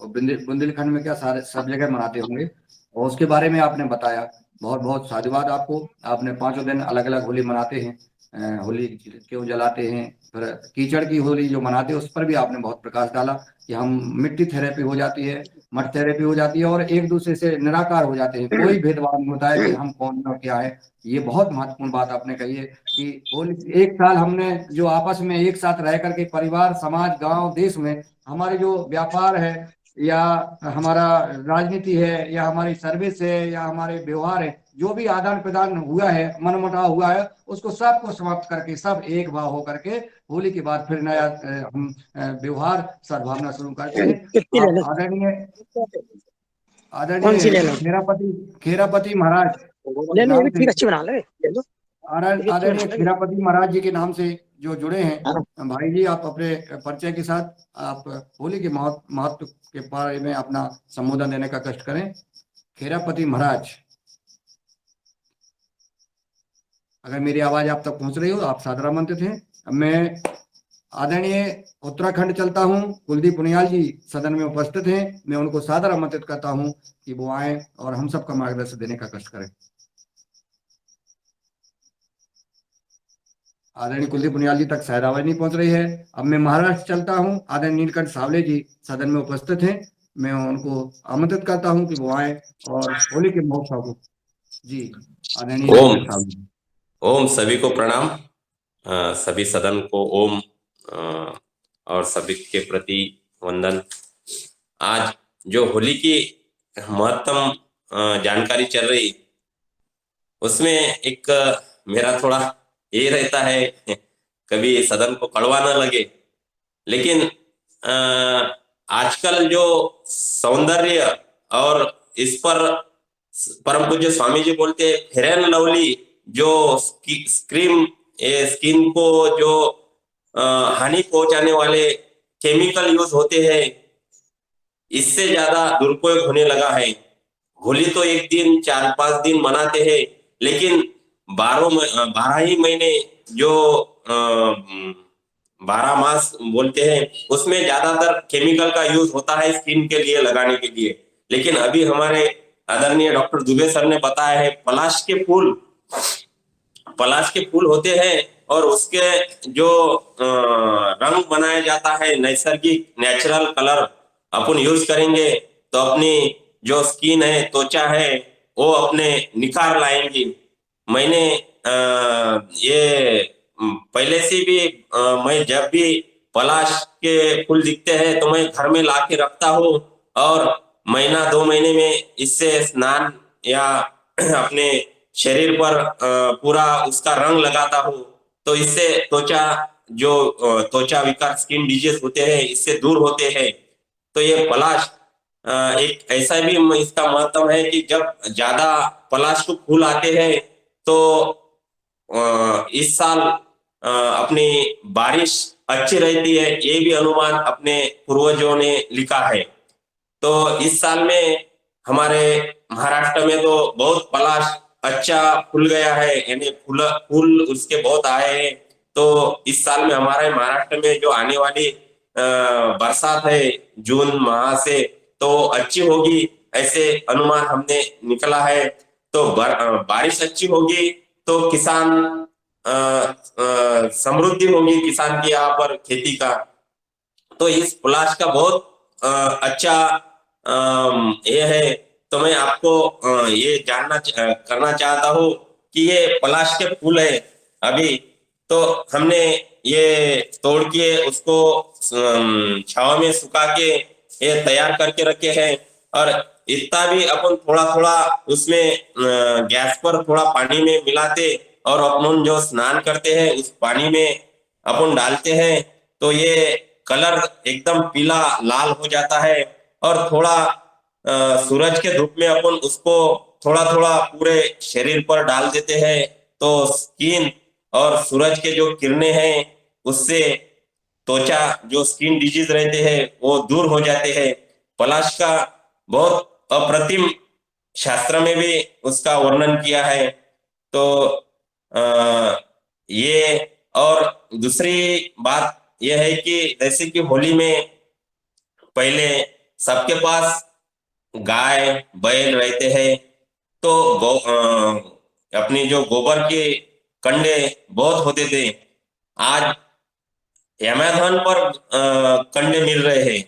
बुंदेलखंड में क्या सारे सब जगह मनाते होंगे, और उसके बारे में आपने बताया। बहुत बहुत साधुवाद आपको। आपने 5 दिन अलग अलग होली मनाते हैं, होली क्यों जलाते हैं, फिर कीचड़ की होली जो मनाते हैं उस पर भी आपने बहुत प्रकाश डाला कि हम मिट्टी थेरेपी हो जाती है, मट थेरेपी हो जाती है और एक दूसरे से निराकार हो जाते हैं, कोई भेदभाव नहीं होता है कि हम कौन और क्या है। ये बहुत महत्वपूर्ण बात आपने कही है कि होली एक साल हमने जो आपस में एक साथ रह करके परिवार, समाज, गांव, देश में हमारे जो व्यापार है या हमारा राजनीति है या हमारी सर्विस है या हमारे व्यवहार है, जो भी आदान प्रदान हुआ है, मनमुटाव हुआ है, उसको सबको समाप्त करके सब एक भाव होकर के होली के बाद फिर नया हम व्यवहार सद्भावना शुरू करते हैं। कितनी ले आप लो? आदरणीय कौन सी ले लो? खेरापति महाराज ले लो, ये नाम भी से, खीर अच्छी बना लो, ले लो। आदरणीय खेरापति महाराज जी के नाम से जो जुड़े हैं भाई जी, आप अपने परिचय के साथ आप होली के महत्व के बारे में अपना संबोधन देने का कष्ट करें। खेरापति महाराज, अगर मेरी आवाज आप तक पहुंच रही हो आप सादर आमंत्रित हैं। मैं आदरणीय उत्तराखंड चलता हूं, कुलदीप पुनियाल जी सदन में उपस्थित हैं। मैं उनको सादर आमंत्रित करता हूं कि वो आए और हम सबका मार्गदर्शन देने का कष्ट करें। आदरणीय कुलदीप पुनियाल जी तक शायद आवाज नहीं पहुंच रही है। अब मैं महाराष्ट्र चलता हूं, आदरणीय नीलकंठ सावले जी सदन में उपस्थित हैं। मैं उनको आमंत्रित करता हूं कि वो आए और होली के महोत्सव को। जी आदरणीय नीलकंठ सावले जी। ओम सभी को प्रणाम। सभी सदन को ओम और सभी के प्रति वंदन। आज जो होली की महत्तम जानकारी चल रही, उसमें एक मेरा थोड़ा ये रहता है, कभी सदन को कड़वा न लगे, लेकिन आजकल जो सौंदर्य और इस पर परम पूज्य स्वामी जी बोलते फेयर एंड लवली जो स्किन को जो हानि पहुंचाने वाले केमिकल यूज होते हैं, इससे ज्यादा दुरुपयोग होने लगा है। होली तो एक दिन 4-5 दिन मनाते हैं, लेकिन 12 ही महीने जो 12 मास बोलते हैं, उसमें ज्यादातर केमिकल का यूज होता है स्किन के लिए लगाने के लिए। लेकिन अभी हमारे आदरणीय डॉक्टर दुबे सर ने बताया है, पलाश के फूल होते हैं और उसके जो रंग बनाया जाता है, नैसर्गिक नेचुरल कलर अपन यूज करेंगे तो अपनी जो स्किन है, त्वचा है, वो अपने निखार लाएंगी। मैंने ये पहले से भी मैं जब भी पलाश के फूल दिखते हैं तो मैं घर में ला के रखता हूँ और 1-2 महीने में इससे स्नान या अपने शरीर पर पूरा उसका रंग लगाता हूँ। तो इससे त्वचा विकार, स्किन डिजीज होते हैं, इससे दूर होते हैं। तो ये पलाश एक ऐसा भी इसका महत्व है कि जब ज्यादा पलाश के फूल आते हैं तो इस साल अपनी बारिश अच्छी रहती है, ये भी अनुमान अपने पूर्वजों ने लिखा है। तो इस साल में हमारे महाराष्ट्र में तो बहुत पलाश अच्छा फूल गया है, यानी फूल उसके बहुत आए हैं। तो इस साल में हमारे महाराष्ट्र में जो आने वाली बरसात है जून माह से, तो अच्छी होगी, ऐसे अनुमान हमने निकला है। तो बारिश अच्छी होगी तो किसान समृद्धि होगी, किसान की यहाँ पर खेती का। तो इस पलाश का बहुत अच्छा ये है। तो मैं आपको ये करना चाहता हूँ कि ये पलाश के फूल है अभी, तो हमने ये तोड़ के उसको छाव में सुखा के ये तैयार करके रखे हैं। और इतना भी अपन थोड़ा थोड़ा उसमें गैस पर थोड़ा पानी में मिलाते और अपन जो स्नान करते हैं उस पानी में अपन डालते हैं, तो ये कलर एकदम पीला लाल हो जाता है। और थोड़ा सूरज के धूप में अपन उसको थोड़ा थोड़ा पूरे शरीर पर डाल देते हैं, तो स्किन और सूरज के जो किरणें हैं उससे त्वचा जो स्किन डिजीज रहते हैं वो दूर हो जाते हैं। पलाश का बहुत अप्रतिम शास्त्र में भी उसका वर्णन किया है। तो ये और दूसरी बात यह है कि जैसे कि होली में पहले सबके पास गाय बैल रहते हैं, तो अपनी जो गोबर के कंडे बहुत होते थे। आज अमेज़न पर कंडे मिल रहे हैं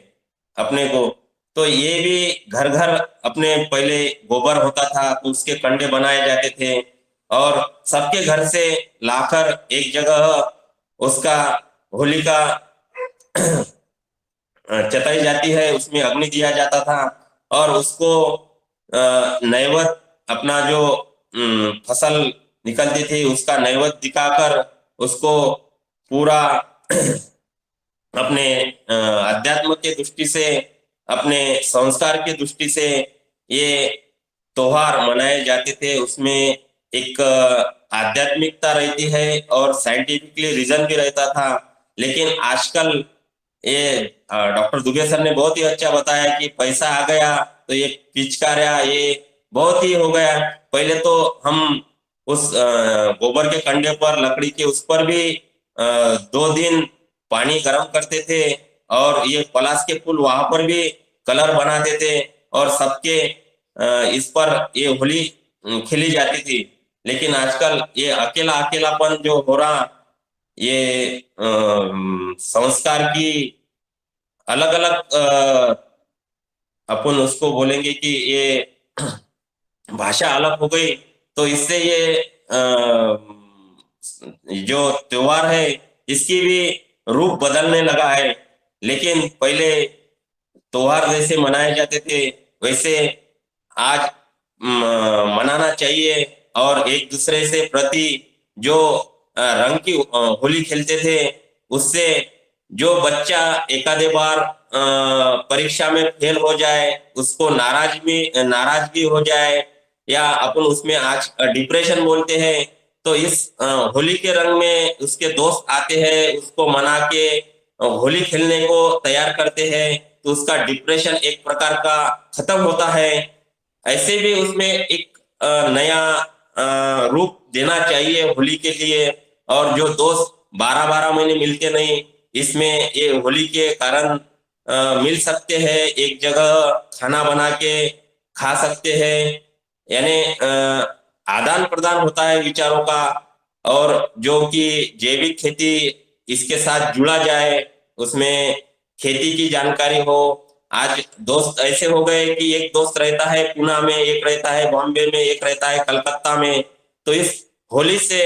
अपने को, तो ये भी घर घर अपने पहले गोबर होता था तो उसके कंडे बनाए जाते थे और सबके घर से लाकर एक जगह उसका होली का चताई जाती है, उसमें अग्नि दिया जाता था और उसको नैवेद्य अपना जो फसल निकलती थी उसका नैवेद्य दिखाकर उसको पूरा अपने अध्यात्म के दृष्टि से, अपने संस्कार की दृष्टि से ये त्योहार मनाए जाते थे। उसमें एक आध्यात्मिकता रहती है और साइंटिफिकली रीजन भी रहता था। लेकिन आजकल ये डॉक्टर दुबे सर ने बहुत ही अच्छा बताया कि पैसा आ गया तो ये पिचकारिया ये बहुत ही हो गया। पहले तो हम उस गोबर के कंडे पर, लकड़ी के उस पर भी 2 दिन पानी गर्म करते थे और ये पलाश के फूल वहां पर भी कलर बनाते थे और सबके इस पर ये होली खेली जाती थी। लेकिन आजकल ये अकेलापन जो हो रहा, ये संस्कार की अलग अलग अपन उसको बोलेंगे कि ये भाषा अलग हो गई, तो इससे ये जो त्योहार है इसकी भी रूप बदलने लगा है। लेकिन पहले त्योहार जैसे मनाए जाते थे वैसे आज मनाना चाहिए और एक दूसरे से प्रति जो रंग की होली खेलते थे, उससे जो बच्चा एकाधे बार परीक्षा में फेल हो जाए, उसको नाराजगी हो जाए या अपन उसमें आज डिप्रेशन बोलते हैं, तो इस होली के रंग में उसके दोस्त आते हैं, उसको मना के होली खेलने को तैयार करते हैं, तो उसका डिप्रेशन एक प्रकार का खत्म होता है। ऐसे भी उसमें एक नया रूप देना चाहिए होली के लिए। और जो दोस्त 12-12 महीने मिलते नहीं, इसमें ये होली के कारण मिल सकते हैं, एक जगह खाना बना के खा सकते हैं, यानी आदान प्रदान होता है विचारों का। और जो कि जैविक खेती इसके साथ जुड़ा जाए, उसमें खेती की जानकारी हो। आज दोस्त ऐसे हो गए कि एक दोस्त रहता है पुणे में, एक रहता है बॉम्बे में, एक रहता है कलकत्ता में, तो इस होली से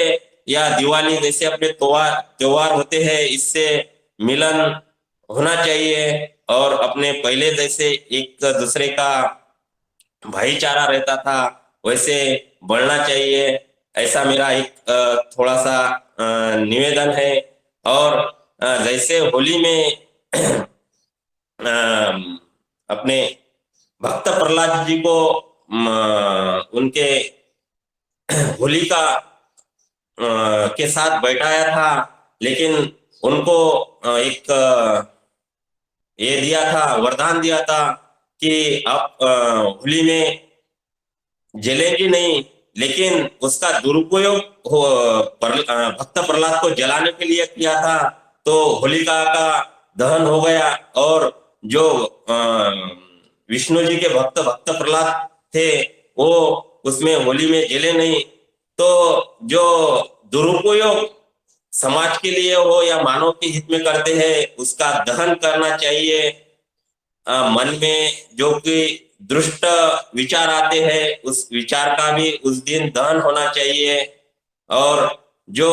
या दिवाली जैसे अपने त्योहार होते हैं, इससे मिलन होना चाहिए और अपने पहले जैसे एक दूसरे का भाईचारा रहता था वैसे बढ़ना चाहिए। ऐसा मेरा एक थोड़ा सा निवेदन है। और जैसे होली में अपने भक्त प्रहलाद जी को उनके होलिका के साथ बैठाया था, लेकिन उनको एक ये दिया था, वरदान दिया था कि आप होली में जलेंगी नहीं, लेकिन उसका दुरुपयोग भक्त प्रहलाद को जलाने के लिए किया था, तो होलिका का दहन हो गया। और जो विष्णु जी के भक्त प्रहलाद थे वो उसमें होली में जले नहीं। तो जो दुरुपयोग समाज के लिए हो या मानव के हित में करते हैं, उसका दहन करना चाहिए। मन में जो कि दुष्ट विचार आते हैं, उस विचार का भी उस दिन दहन होना चाहिए। और जो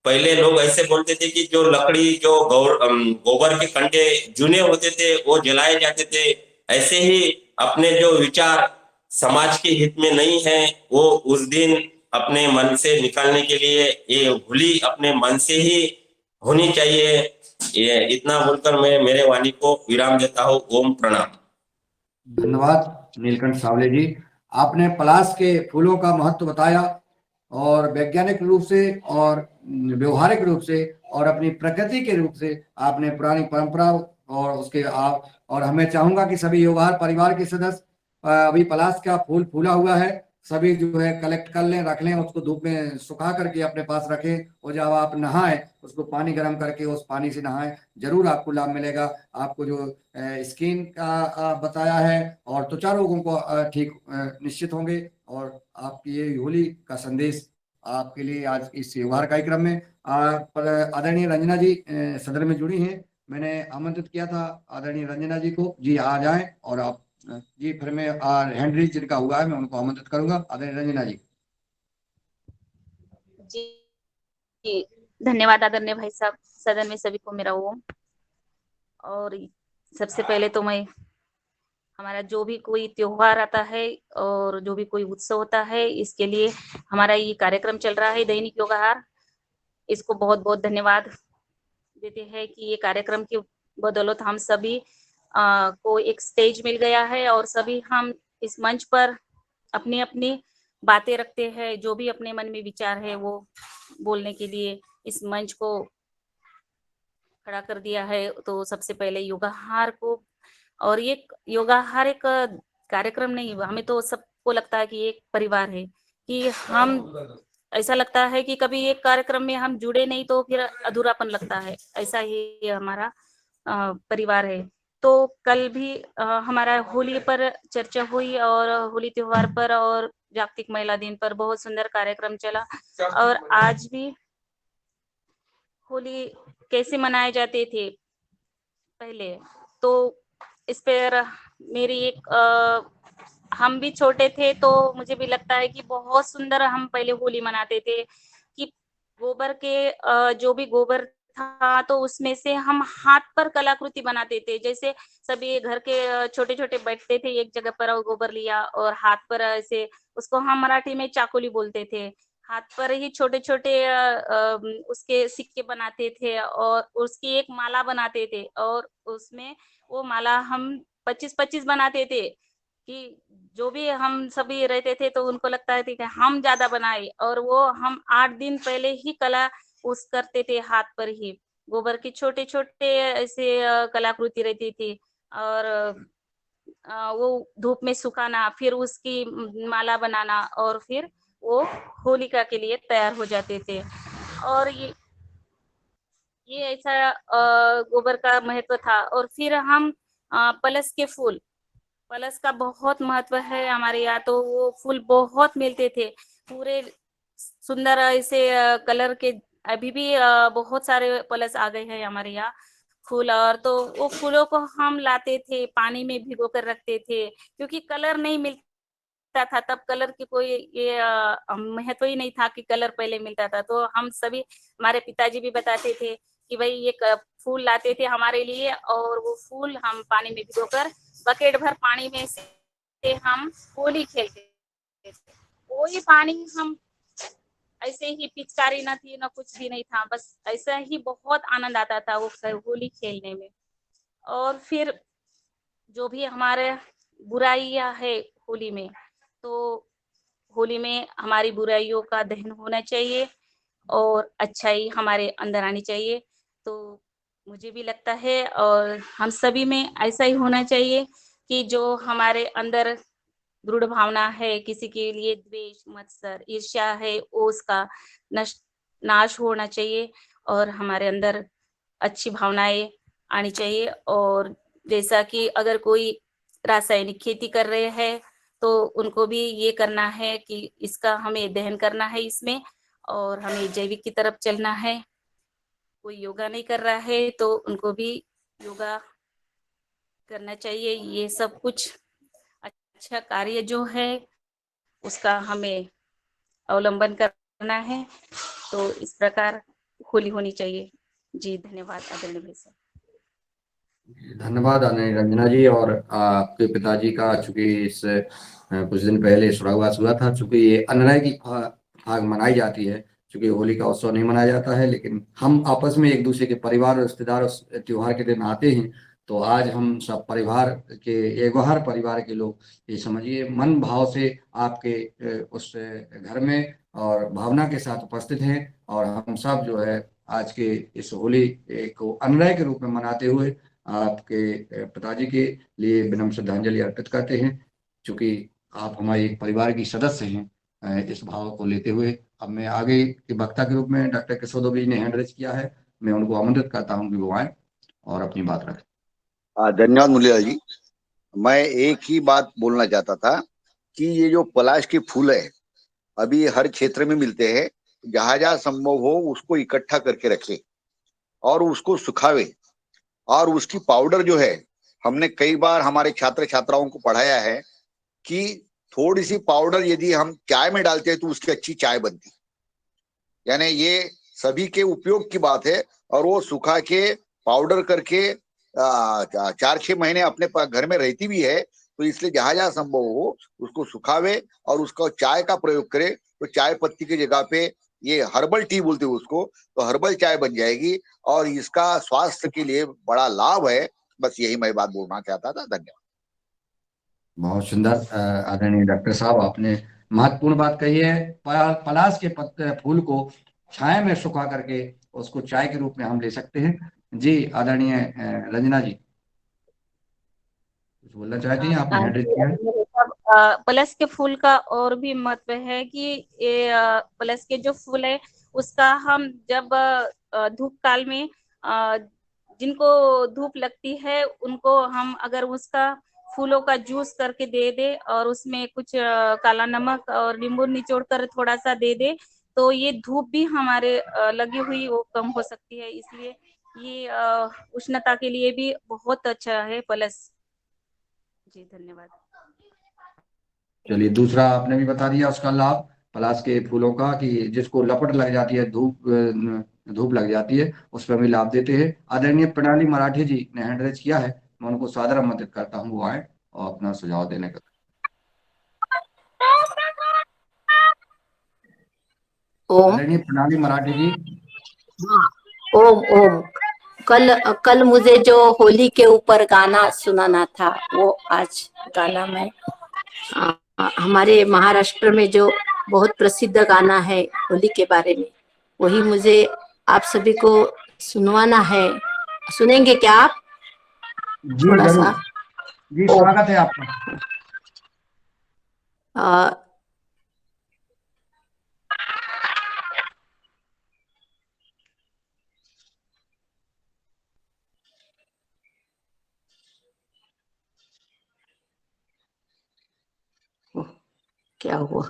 पहले लोग ऐसे बोलते थे कि जो लकड़ी, जो गोबर के कंडे जूने होते थे वो जलाए जाते थे, ऐसे ही अपने जो विचार समाज के हित में नहीं है वो उस दिन अपने मन से निकालने के लिए ये होली अपने मन से ही होनी चाहिए। ये इतना बोलकर मैं मेरे वाणी को विराम देता हूँ। ओम प्रणाम। धन्यवाद नीलकंठ सावले जी, आपने पलाश के फूलों का महत्व बताया और वैज्ञानिक रूप से और व्यवहारिक रूप से और अपनी प्रकृति के रूप से आपने पुरानी परंपरा और उसके आप, और हमें चाहूंगा कि सभी योगहार परिवार के सदस्य अभी पलाश का फूल फूला हुआ है, सभी जो है कलेक्ट कर लें, रख लें, उसको धूप में सुखा करके अपने पास रखें, और जब आप नहाएं उसको पानी गर्म करके उस पानी से नहाएं, जरूर आपको लाभ मिलेगा। आपको जो स्किन का बताया है और त्वचा रोगों को ठीक निश्चित होंगे। और आपकी ये होली का संदेश आपके लिए आज इस त्योहार कार्यक्रम में आदरणीय रंजना जी सदर में जुड़ी हैं। मैंने आमंत्रित किया था आदरणीय रंजना जी को, जी आ जाएं। और आप जी फिर मैं हैंड रेज जिनका हुआ है मैं उनको आमंत्रित करूंगा। आदरणीय रंजना जी। जी धन्यवाद आदरणीय भाई साहब, सदन में सभी को मेरा ओम। और सबसे पहले तो मैं हमारा जो भी कोई त्योहार आता है और जो भी कोई उत्सव होता है, इसके लिए हमारा ये कार्यक्रम चल रहा है दैनिक योगाहार, इसको बहुत बहुत धन्यवाद देते हैं कि ये कार्यक्रम की बदौलत हम सभी को एक स्टेज मिल गया है और सभी हम इस मंच पर अपनी अपनी बातें रखते हैं, जो भी अपने मन में विचार है वो बोलने के लिए इस मंच को खड़ा कर दिया है। तो सबसे पहले योगाहार को, और ये योगाहार एक कार्यक्रम नहीं, हमें तो सबको लगता है कि एक परिवार है, कि हम ऐसा लगता है कि कभी एक कार्यक्रम में हम जुड़े नहीं तो फिर अधूरापन लगता है, ऐसा ही हमारा परिवार है। तो कल भी हमारा होली पर चर्चा हुई और होली त्योहार पर और जागतिक महिला दिन पर बहुत सुंदर कार्यक्रम चला। और आज भी होली कैसे मनाए जाते थे पहले, तो इस पर मेरी एक हम भी छोटे थे तो मुझे भी लगता है कि बहुत सुंदर हम पहले होली मनाते थे, कि गोबर के जो भी गोबर था तो उसमें से हम हाथ पर कलाकृति बनाते थे। जैसे सभी घर के छोटे छोटे बैठते थे एक जगह पर और गोबर लिया और हाथ पर ऐसे, उसको हम मराठी में चाकोली बोलते थे, हाथ पर ही छोटे छोटे उसके सिक्के बनाते थे और उसकी एक माला बनाते थे। और उसमें वो माला हम 25-25 बनाते थे, कि जो भी हम सभी रहते थे तो उनको लगता है कि हम ज्यादा बनाए, और वो हम 8 दिन पहले ही कला उस करते थे, हाथ पर ही गोबर के छोटे छोटे ऐसे कलाकृति रहती थी। और वो धूप में सुखाना, फिर उसकी माला बनाना और फिर वो होलिका के लिए तैयार हो जाते थे। और ये ऐसा गोबर का महत्व था। और फिर हम पलस के फूल, पलस का बहुत महत्व है हमारे यहाँ, तो वो फूल बहुत मिलते थे, पूरे सुंदर ऐसे कलर के। अभी भी बहुत सारे पलस आ गए हैं हमारे यहाँ फूल, और तो वो फूलों को हम लाते थे, पानी में भिगो कर रखते थे, क्योंकि कलर नहीं मिलता था तब, कलर की कोई ये महत्व ही नहीं था कि कलर पहले मिलता था। तो हम सभी, हमारे पिताजी भी बताते थे कि भाई ये फूल लाते थे हमारे लिए, और वो फूल हम पानी में भिगोकर बकेट भर पानी में से हम होली खेलते थे। वही पानी हम ऐसे ही पिचकारी ना थी ना कुछ भी नहीं था, बस ऐसा ही बहुत आनंद आता था वो होली खेलने में। और फिर जो भी हमारे बुराइयां है होली में, तो होली में हमारी बुराइयों का दहन होना चाहिए और अच्छाई हमारे अंदर आनी चाहिए। तो मुझे भी लगता है और हम सभी में ऐसा ही होना चाहिए कि जो हमारे अंदर दृढ़ भावना है, किसी के लिए द्वेष, मत्सर, ईर्ष्या है, वो उसका नाश होना चाहिए और हमारे अंदर अच्छी भावनाएं आनी चाहिए। और जैसा कि अगर कोई रासायनिक खेती कर रहे हैं तो उनको भी ये करना है कि इसका हमें दहन करना है इसमें, और हमें जैविक की तरफ चलना है। कोई योगा नहीं कर रहा है तो उनको भी योगा करना चाहिए। ये सब कुछ अच्छा कार्य जो है उसका हमें अवलंबन करना है। तो इस प्रकार होली होनी चाहिए। जी धन्यवाद आदरणीय भाई साहब। धन्यवाद आदरणीय रंजना जी। और आपके पिताजी का चूंकि इस कुछ दिन पहले स्वर्गवास हुआ था, चूंकि ये अनराय की फाग मनाई जाती है, चूंकि होली का उत्सव नहीं मनाया जाता है, लेकिन हम आपस में एक दूसरे के परिवार और रिश्तेदार उस त्योहार के दिन आते हैं। तो आज हम सब परिवार के एक हर परिवार के लोग ये समझिए मन भाव से आपके उस घर में और भावना के साथ उपस्थित हैं, और हम सब जो है आज के इस होली को अनराय के रूप में मनाते हुए आपके पिताजी के लिए विनम्र श्रद्धांजलि अर्पित करते हैं। चूंकि आप हमारे एक परिवार की सदस्य हैं, इस भाव को लेते हुए अब मैं आगे के वक्ता के रूप में डॉक्टर किशोर दुबे ने हैंड रेज किया है, मैं उनको आमंत्रित करता हूं कि वो आए और अपनी बात रखें। धन्यवाद मुरलीधर जी। मैं एक ही बात बोलना चाहता था कि ये जो पलाश के फूल है अभी हर क्षेत्र में मिलते हैं, जहां जहां संभव हो उसको इकट्ठा करके रखे और उसको सुखावे, और उसकी पाउडर जो है, हमने कई बार हमारे छात्र छात्राओं को पढ़ाया है कि थोड़ी सी पाउडर यदि हम चाय में डालते हैं तो उसकी अच्छी चाय बनती। यानी ये सभी के उपयोग की बात है, और वो सुखा के पाउडर करके 4-6 महीने अपने घर में रहती भी है। तो इसलिए जहां जहां संभव हो उसको सुखावे और उसका चाय का प्रयोग करे। तो चाय पत्ती की जगह पे ये हर्बल टी बोलते हैं उसको, तो हर्बल चाय बन जाएगी और इसका स्वास्थ्य के लिए बड़ा लाभ है। बस यही मैं बात बोलना चाहता था। धन्यवाद। बहुत सुंदर आदरणीय डॉक्टर साहब, आपने महत्वपूर्ण बात कही है। पलाश के पत्ते फूल को छाया में सुखा करके उसको चाय के रूप में हम ले सकते हैं। जी आदरणीय रंजना जी कुछ बोलना चाहती हैं, आपने हैंड रेज किया है। पलस के फूल का और भी महत्व है कि ये पलस के जो फूल है उसका हम जब धूप काल में जिनको धूप लगती है उनको हम अगर उसका फूलों का जूस करके दे दे और उसमें कुछ काला नमक और नींबू निचोड़ कर थोड़ा सा दे दे, तो ये धूप भी हमारे लगी हुई वो कम हो सकती है। इसलिए ये उष्णता के लिए भी बहुत अच्छा है पलस। जी धन्यवाद। चलिए दूसरा आपने भी बता दिया उसका लाभ पलाश के फूलों का, कि जिसको लपट लग जाती है, धूप लग जाती है, उस पर भी लाभ देते हैं। आदरणीय प्रणाली मराठी जी ने हैंड रेज किया है, मैं उनको सादर आमंत्रित करता हूँ वो आए और अपना सुझाव देने का। ओम। आदरणीय प्रणाली मराठी जी। हाँ, ओम ओम। कल मुझे जो होली के ऊपर गाना सुनाना था वो आज गाना में हमारे महाराष्ट्र में जो बहुत प्रसिद्ध गाना है होली के बारे में, वही मुझे आप सभी को सुनवाना है। सुनेंगे क्या आप? जी थोड़ा जरूर सा। जी, ओम। स्वागत है आपका। क्या हुआ?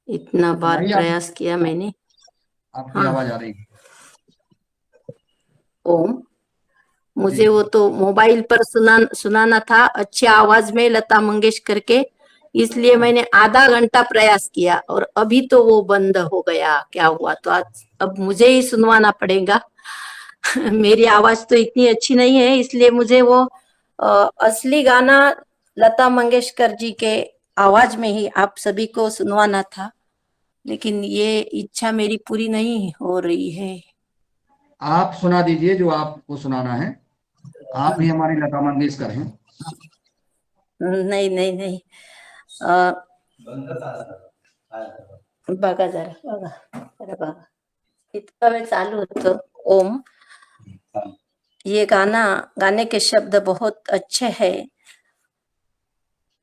इतना बार सुनाइए प्रयास किया मैंने। आपकी हाँ। आवाज आ रही है। ओम। मुझे जी वो तो मोबाइल पर सुनाना था अच्छी आवाज में लता मंगेशकर के, इसलिए मैंने आधा घंटा प्रयास किया और अभी तो वो बंद हो गया। क्या हुआ? तो आज अब मुझे ही सुनवाना पड़ेगा। मेरी आवाज तो इतनी अच्छी नहीं है, इसलिए मुझे वो असली गाना लता मंगेशकर जी के आवाज में ही आप सभी को सुनवाना था। लेकिन ये इच्छा मेरी पूरी नहीं हो रही है। आप सुना दीजिए जो आपको सुनाना है। आप भी हमारी लता मंगेशकर हैं। नहीं नहीं नहीं, बघा जरा इतना वेळ चालू होतं। ओम, ये गाने के शब्द बहुत अच्छे हैं।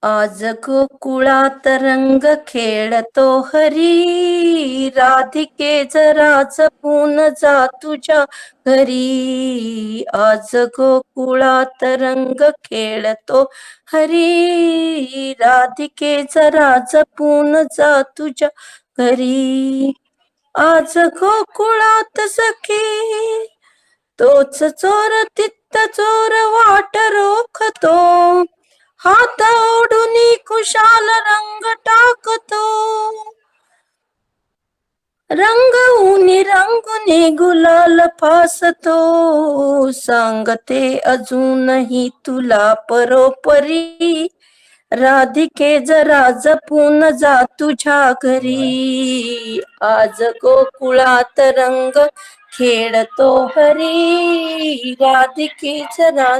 आज गोकुळात रंग खेळतो हरी, राधिके जरा जपून जा तुझ्या घरी। आज गोकुळात रंग खेळतो हरी, राधिके जरा जपून जा तुझ्या घरी। आज गोकुळात सखी तोच चोर तित्त चोर वाट रोखतो, हात ओढून खुशाल रंग टाकतो। रंगुनी गुलाल फासतो, सांगते अजूनही तुला परोपरी, राधिके जरा जपून जा तुझ्या घरी। आज गोकुळात रंग खेळतो हरी, राधिके जरा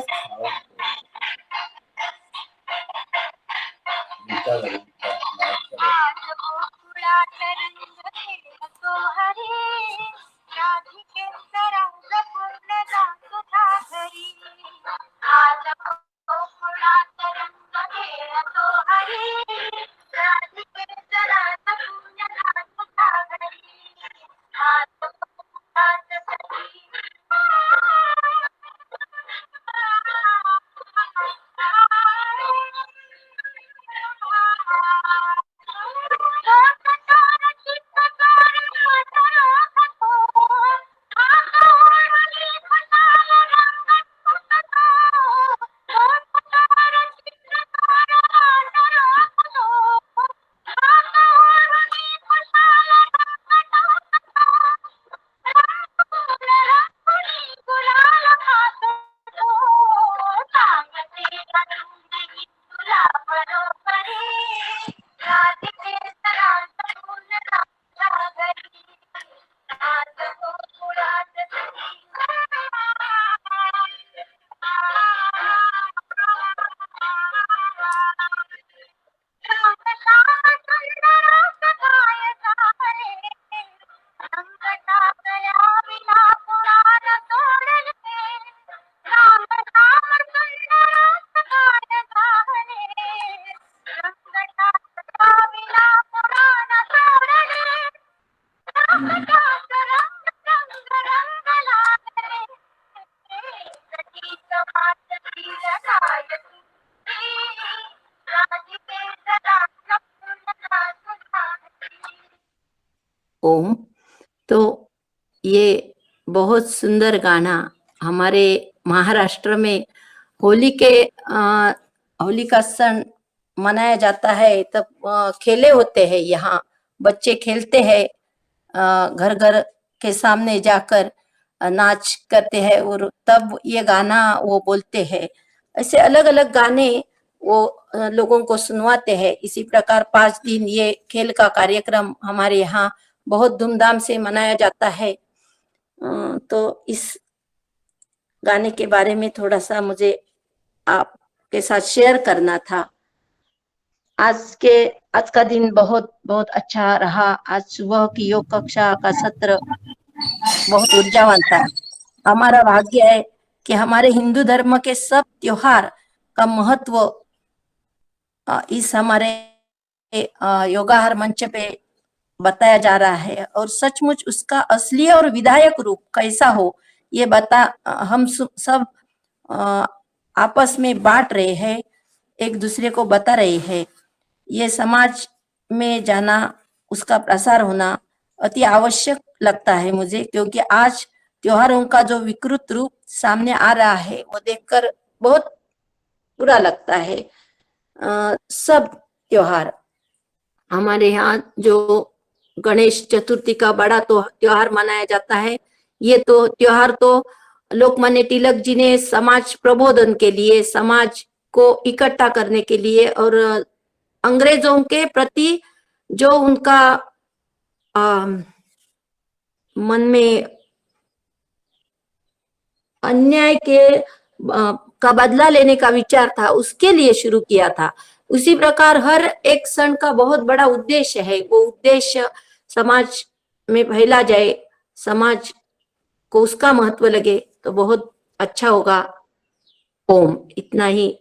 ओम। तो ये बहुत सुंदर गाना हमारे महाराष्ट्र में होली का सन मनाया जाता है। तब खेले होते हैं, यहाँ बच्चे खेलते हैं, घर घर के सामने जाकर नाच करते हैं और तब ये गाना वो बोलते हैं। ऐसे अलग अलग गाने वो लोगों को सुनवाते हैं। इसी प्रकार 5 दिन ये खेल का कार्यक्रम हमारे यहाँ बहुत धूमधाम से मनाया जाता है। तो इस गाने के बारे में थोड़ा सा मुझे आपके साथ शेयर करना था। आज का दिन बहुत बहुत अच्छा रहा। आज सुबह की योग कक्षा का सत्र बहुत ऊर्जावान था। हमारा भाग्य है कि हमारे हिंदू धर्म के सब त्योहार का महत्व इस हमारे योगाहार मंच पे बताया जा रहा है और सचमुच उसका असली और विधायक रूप कैसा हो ये हम सब आपस में बांट रहे हैं, एक दूसरे को बता रहे हैं। ये समाज में जाना, उसका प्रसार होना अति आवश्यक लगता है मुझे, क्योंकि आज त्योहारों का जो विकृत रूप सामने आ रहा है वो देखकर बहुत बुरा लगता है। सब त्योहार हमारे यहाँ जो गणेश चतुर्थी का बड़ा तो त्योहार मनाया जाता है, ये तो त्योहार तो लोकमान्य तिलक जी ने समाज प्रबोधन के लिए, समाज को इकट्ठा करने के लिए और अंग्रेजों के प्रति जो उनका मन में अन्याय के का बदला लेने का विचार था, उसके लिए शुरू किया था। उसी प्रकार हर एक क्षण का बहुत बड़ा उद्देश्य है, वो उद्देश्य समाज में फैला जाए, समाज को उसका महत्व लगे तो बहुत अच्छा होगा। ओम, इतना ही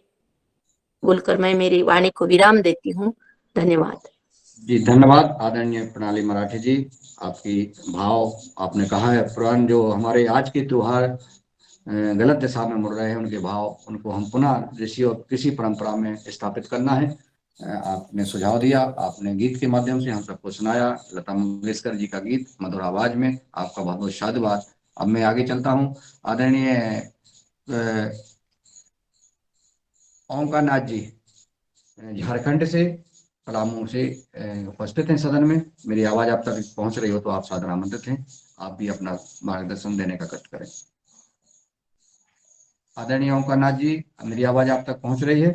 बोलकर मैं मेरी वाणी को विराम देती हूँ। धन्यवाद। जी धन्यवाद आदरणीय प्रणाली मराठी जी, आपकी भाव आपने कहा है। पुरान जो हमारे आज के त्योहार गलत दिशा में मुड़ रहे हैं, उनके भाव उनको हम पुनः ऋषि और कृषि परंपरा में स्थापित करना है। आपने सुझाव दिया, आपने गीत के माध्यम से हम सबको सुनाया, लता मंगेशकर जी का गीत मधुर आवाज में। आपका बहुत बहुत साधुवाद। अब मैं आगे चलता हूँ। आदरणीय ओंकार नाथ जी झारखंड से पलामू से उपस्थित हैं सदन में। मेरी आवाज आप तक पहुंच रही हो तो आप सादर आमंत्रित हैं, आप भी अपना मार्गदर्शन देने का कष्ट करें। आदरणीय ओंकार नाथ जी, मेरी आवाज आप तक पहुंच रही है?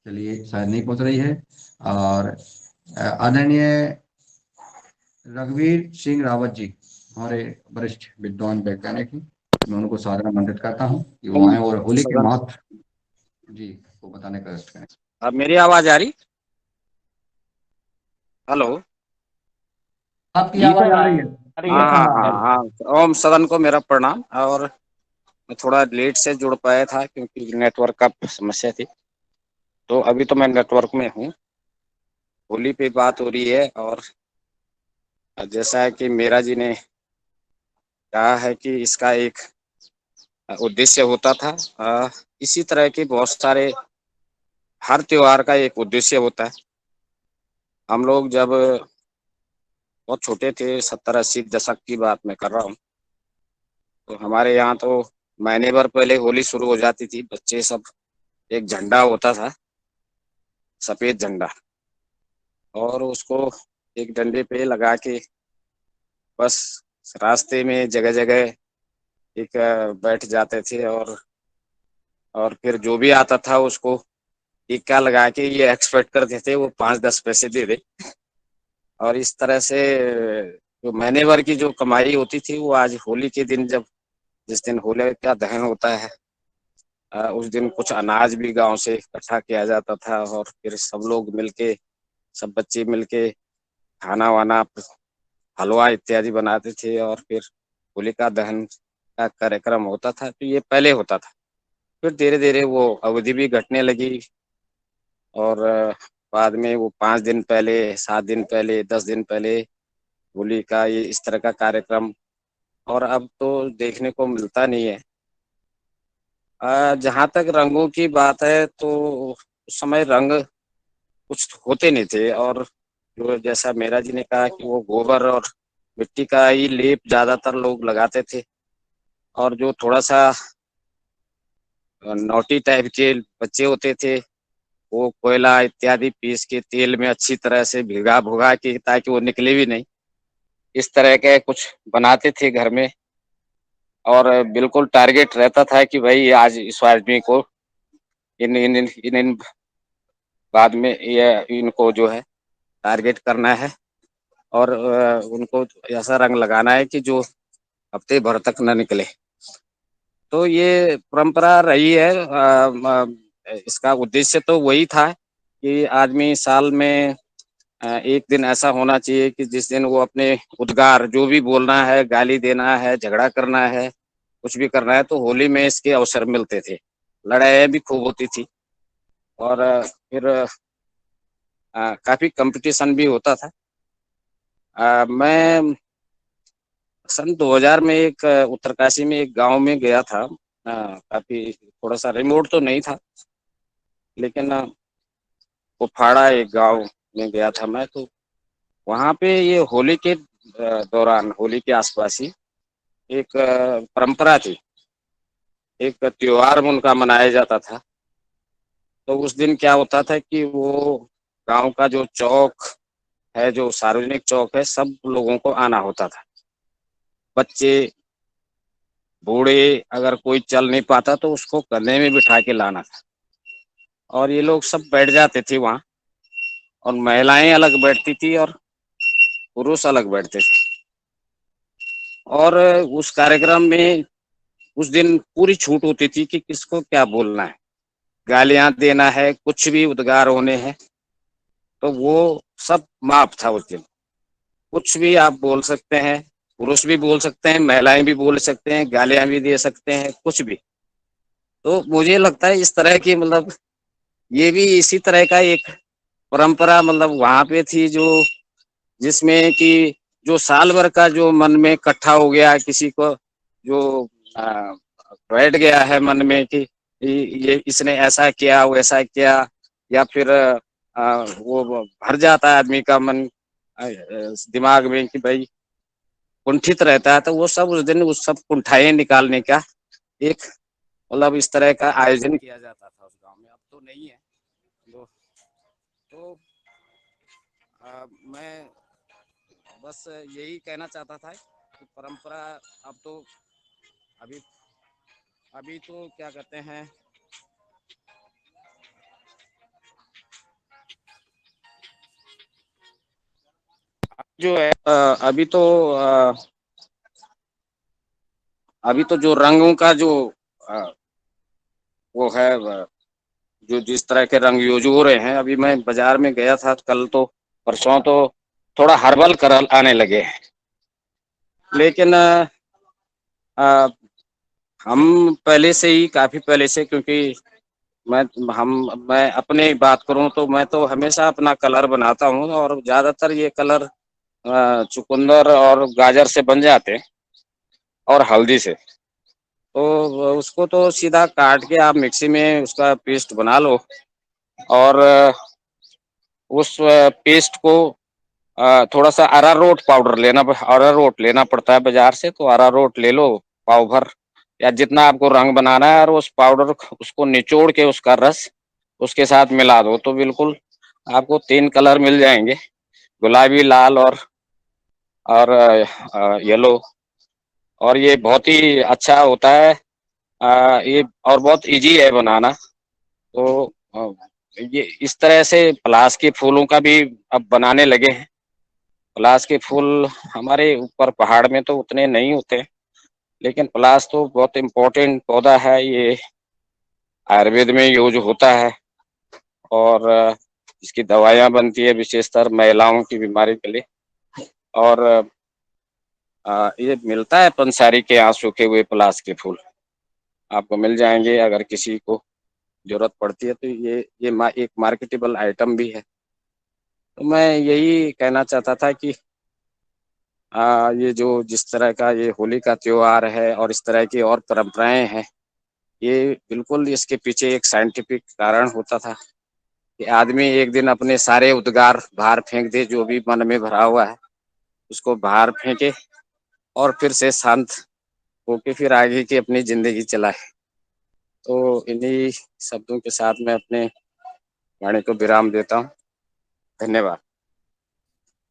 चलिए, शायद नहीं पहुंच रही है। और आदरणीय रघुवीर सिंह रावत जी, हमारे वरिष्ठ विद्वान वैज्ञानिक हैं, मैं उनको सादर आमंत्रित करता हूँ कि वो आए और होली के महत्व जी को बताने का कष्ट करें। अब मेरी आवाज आ रही? हेलो, आपकी आवाज आ रही है। हाँ। ओम सदन को मेरा प्रणाम। और मैं थोड़ा लेट से जुड़ पाया था क्योंकि नेटवर्क का समस्या थी, तो अभी तो मैं नेटवर्क में हूँ। होली पे बात हो रही है और जैसा है कि मेरा जी ने कहा है कि इसका एक उद्देश्य होता था, इसी तरह के बहुत सारे हर त्योहार का एक उद्देश्य होता है। हम लोग जब बहुत छोटे थे, 70-80 दशक की बात मैं कर रहा हूँ, तो हमारे यहाँ तो महीने भर पहले होली शुरू हो जाती थी। बच्चे सब, एक झंडा होता था, सफेद झंडा, और उसको एक डंडे पे लगा के बस रास्ते में जगह जगह एक बैठ जाते थे और फिर जो भी आता था उसको टीका लगा के ये एक्सपेक्ट करते थे वो 5-10 पैसे दे दे। और इस तरह से जो महीने भर की जो कमाई होती थी वो आज होली के दिन, जब जिस दिन होली का दहन होता है, उस दिन कुछ अनाज भी गांव से इकट्ठा किया जाता था और फिर सब लोग मिलके, सब बच्चे मिलके खाना वाना, हलवा इत्यादि बनाते थे और फिर होलिका दहन का कार्यक्रम होता था। तो ये पहले होता था, फिर धीरे धीरे वो अवधि भी घटने लगी और बाद में वो 5 दिन पहले, 7 दिन पहले, 10 दिन पहले होली का ये इस तरह का कार्यक्रम, और अब तो देखने को मिलता नहीं है। जहाँ तक रंगों की बात है तो उस समय रंग कुछ होते नहीं थे, और जो जैसा मेरा जी ने कहा कि वो गोबर और मिट्टी का ही लेप ज्यादातर लोग लगाते थे, और जो थोड़ा सा नौटी टाइप के बच्चे होते थे वो कोयला इत्यादि पीस के तेल में अच्छी तरह से भिगा भुगा के, ताकि वो निकले भी नहीं, इस तरह के कुछ बनाते थे घर में। और बिल्कुल टारगेट रहता था कि भाई आज इस आदमी को इन बाद में ये इनको जो है टारगेट करना है और उनको ऐसा रंग लगाना है कि जो हफ्ते भर तक न निकले। तो ये परंपरा रही है। इसका उद्देश्य तो वही था कि आदमी साल में एक दिन ऐसा होना चाहिए कि जिस दिन वो अपने उद्गार, जो भी बोलना है, गाली देना है, झगड़ा करना है, कुछ भी करना है, तो होली में इसके अवसर मिलते थे। लड़ाइयाँ भी खूब होती थी और फिर काफी कंपटीशन भी होता था। मैं सन 2000 में एक उत्तरकाशी में एक गांव में गया था। काफी थोड़ा सा रिमोट तो नहीं था, लेकिन कुफाड़ा एक गांव में गया था मैं। तो वहां पे ये होली के दौरान, होली के आसपास ही एक परंपरा थी, एक त्योहार उनका मनाया जाता था। तो उस दिन क्या होता था कि वो गांव का जो चौक है, जो सार्वजनिक चौक है, सब लोगों को आना होता था। बच्चे, बूढ़े, अगर कोई चल नहीं पाता तो उसको कंधे में बिठा के लाना था, और ये लोग सब बैठ जाते थे वहाँ, और महिलाएं अलग बैठती थी और पुरुष अलग बैठते थे। और उस कार्यक्रम में उस दिन पूरी छूट होती थी कि किसको क्या बोलना है, गालियां देना है, कुछ भी उद्गार होने हैं, तो वो सब माफ था उस दिन। कुछ भी आप बोल सकते हैं, पुरुष भी बोल सकते हैं, महिलाएं भी बोल सकते हैं, गालियां भी दे सकते हैं, कुछ भी। तो मुझे लगता है इस तरह की मतलब ये भी इसी तरह का एक परंपरा मतलब वहां पे थी, जो जिसमें कि जो साल भर का जो मन में इकट्ठा हो गया, किसी को जो बैठ गया है मन में कि ये इसने ऐसा किया वैसा किया, या फिर वो भर जाता है आदमी का मन दिमाग में कि भाई कुंठित रहता है, तो वो सब उस दिन उस सब कुंठाएं निकालने का एक मतलब इस तरह का आयोजन किया जाता था उस गांव में। अब तो नहीं है। तो मैं बस यही कहना चाहता था कि परंपरा अब तो अभी तो क्या कहते हैं, जो है अभी तो जो रंगों का जो वो है, जो जिस तरह के रंग यूज हो रहे हैं, अभी मैं बाजार में गया था कल तो परसों, तो थोड़ा हर्बल कलर आने लगे हैं। लेकिन हम पहले से ही काफी पहले से, क्योंकि मैं अपने बात करूं तो मैं तो हमेशा अपना कलर बनाता हूं, और ज्यादातर ये कलर चुकंदर और गाजर से बन जाते हैं और हल्दी से। तो उसको तो सीधा काट के आप मिक्सी में उसका पेस्ट बना लो, और उस पेस्ट को थोड़ा सा अरारोट पाउडर अरारोट लेना पड़ता है बाजार से, तो अरारोट ले लो पाव भर, या जितना आपको रंग बनाना है, और उस पाउडर उसको निचोड़ के उसका रस उसके साथ मिला दो, तो बिल्कुल आपको 3 कलर मिल जाएंगे, गुलाबी, लाल और येलो। और ये बहुत ही अच्छा होता है ये, और बहुत इजी है बनाना। तो ये इस तरह से पलाश के फूलों का भी अब बनाने लगे हैं। पलाश के फूल हमारे ऊपर पहाड़ में तो उतने नहीं होते, लेकिन पलाश तो बहुत इम्पोर्टेंट पौधा है, ये आयुर्वेद में यूज होता है, और इसकी दवाइयाँ बनती है विशेषतर महिलाओं की बीमारी के लिए। और ये मिलता है पंसारी के यहाँ सूखे हुए पलाश के फूल, आपको मिल जाएंगे अगर किसी को जरूरत पड़ती है। तो ये एक मार्केटेबल आइटम भी है। तो मैं यही कहना चाहता था कि ये जो जिस तरह का ये होली का त्योहार है और इस तरह की और परंपराएं हैं, ये बिल्कुल इसके पीछे एक साइंटिफिक कारण होता था कि आदमी एक दिन अपने सारे उद्गार बाहर फेंक दे, जो भी मन में भरा हुआ है उसको बाहर फेंके, और फिर से शांत होके फिर आगे की अपनी जिंदगी चलाए। तो इन्हीं शब्दों के साथ मैं अपने वाणी को विराम देता हूँ। धन्यवाद।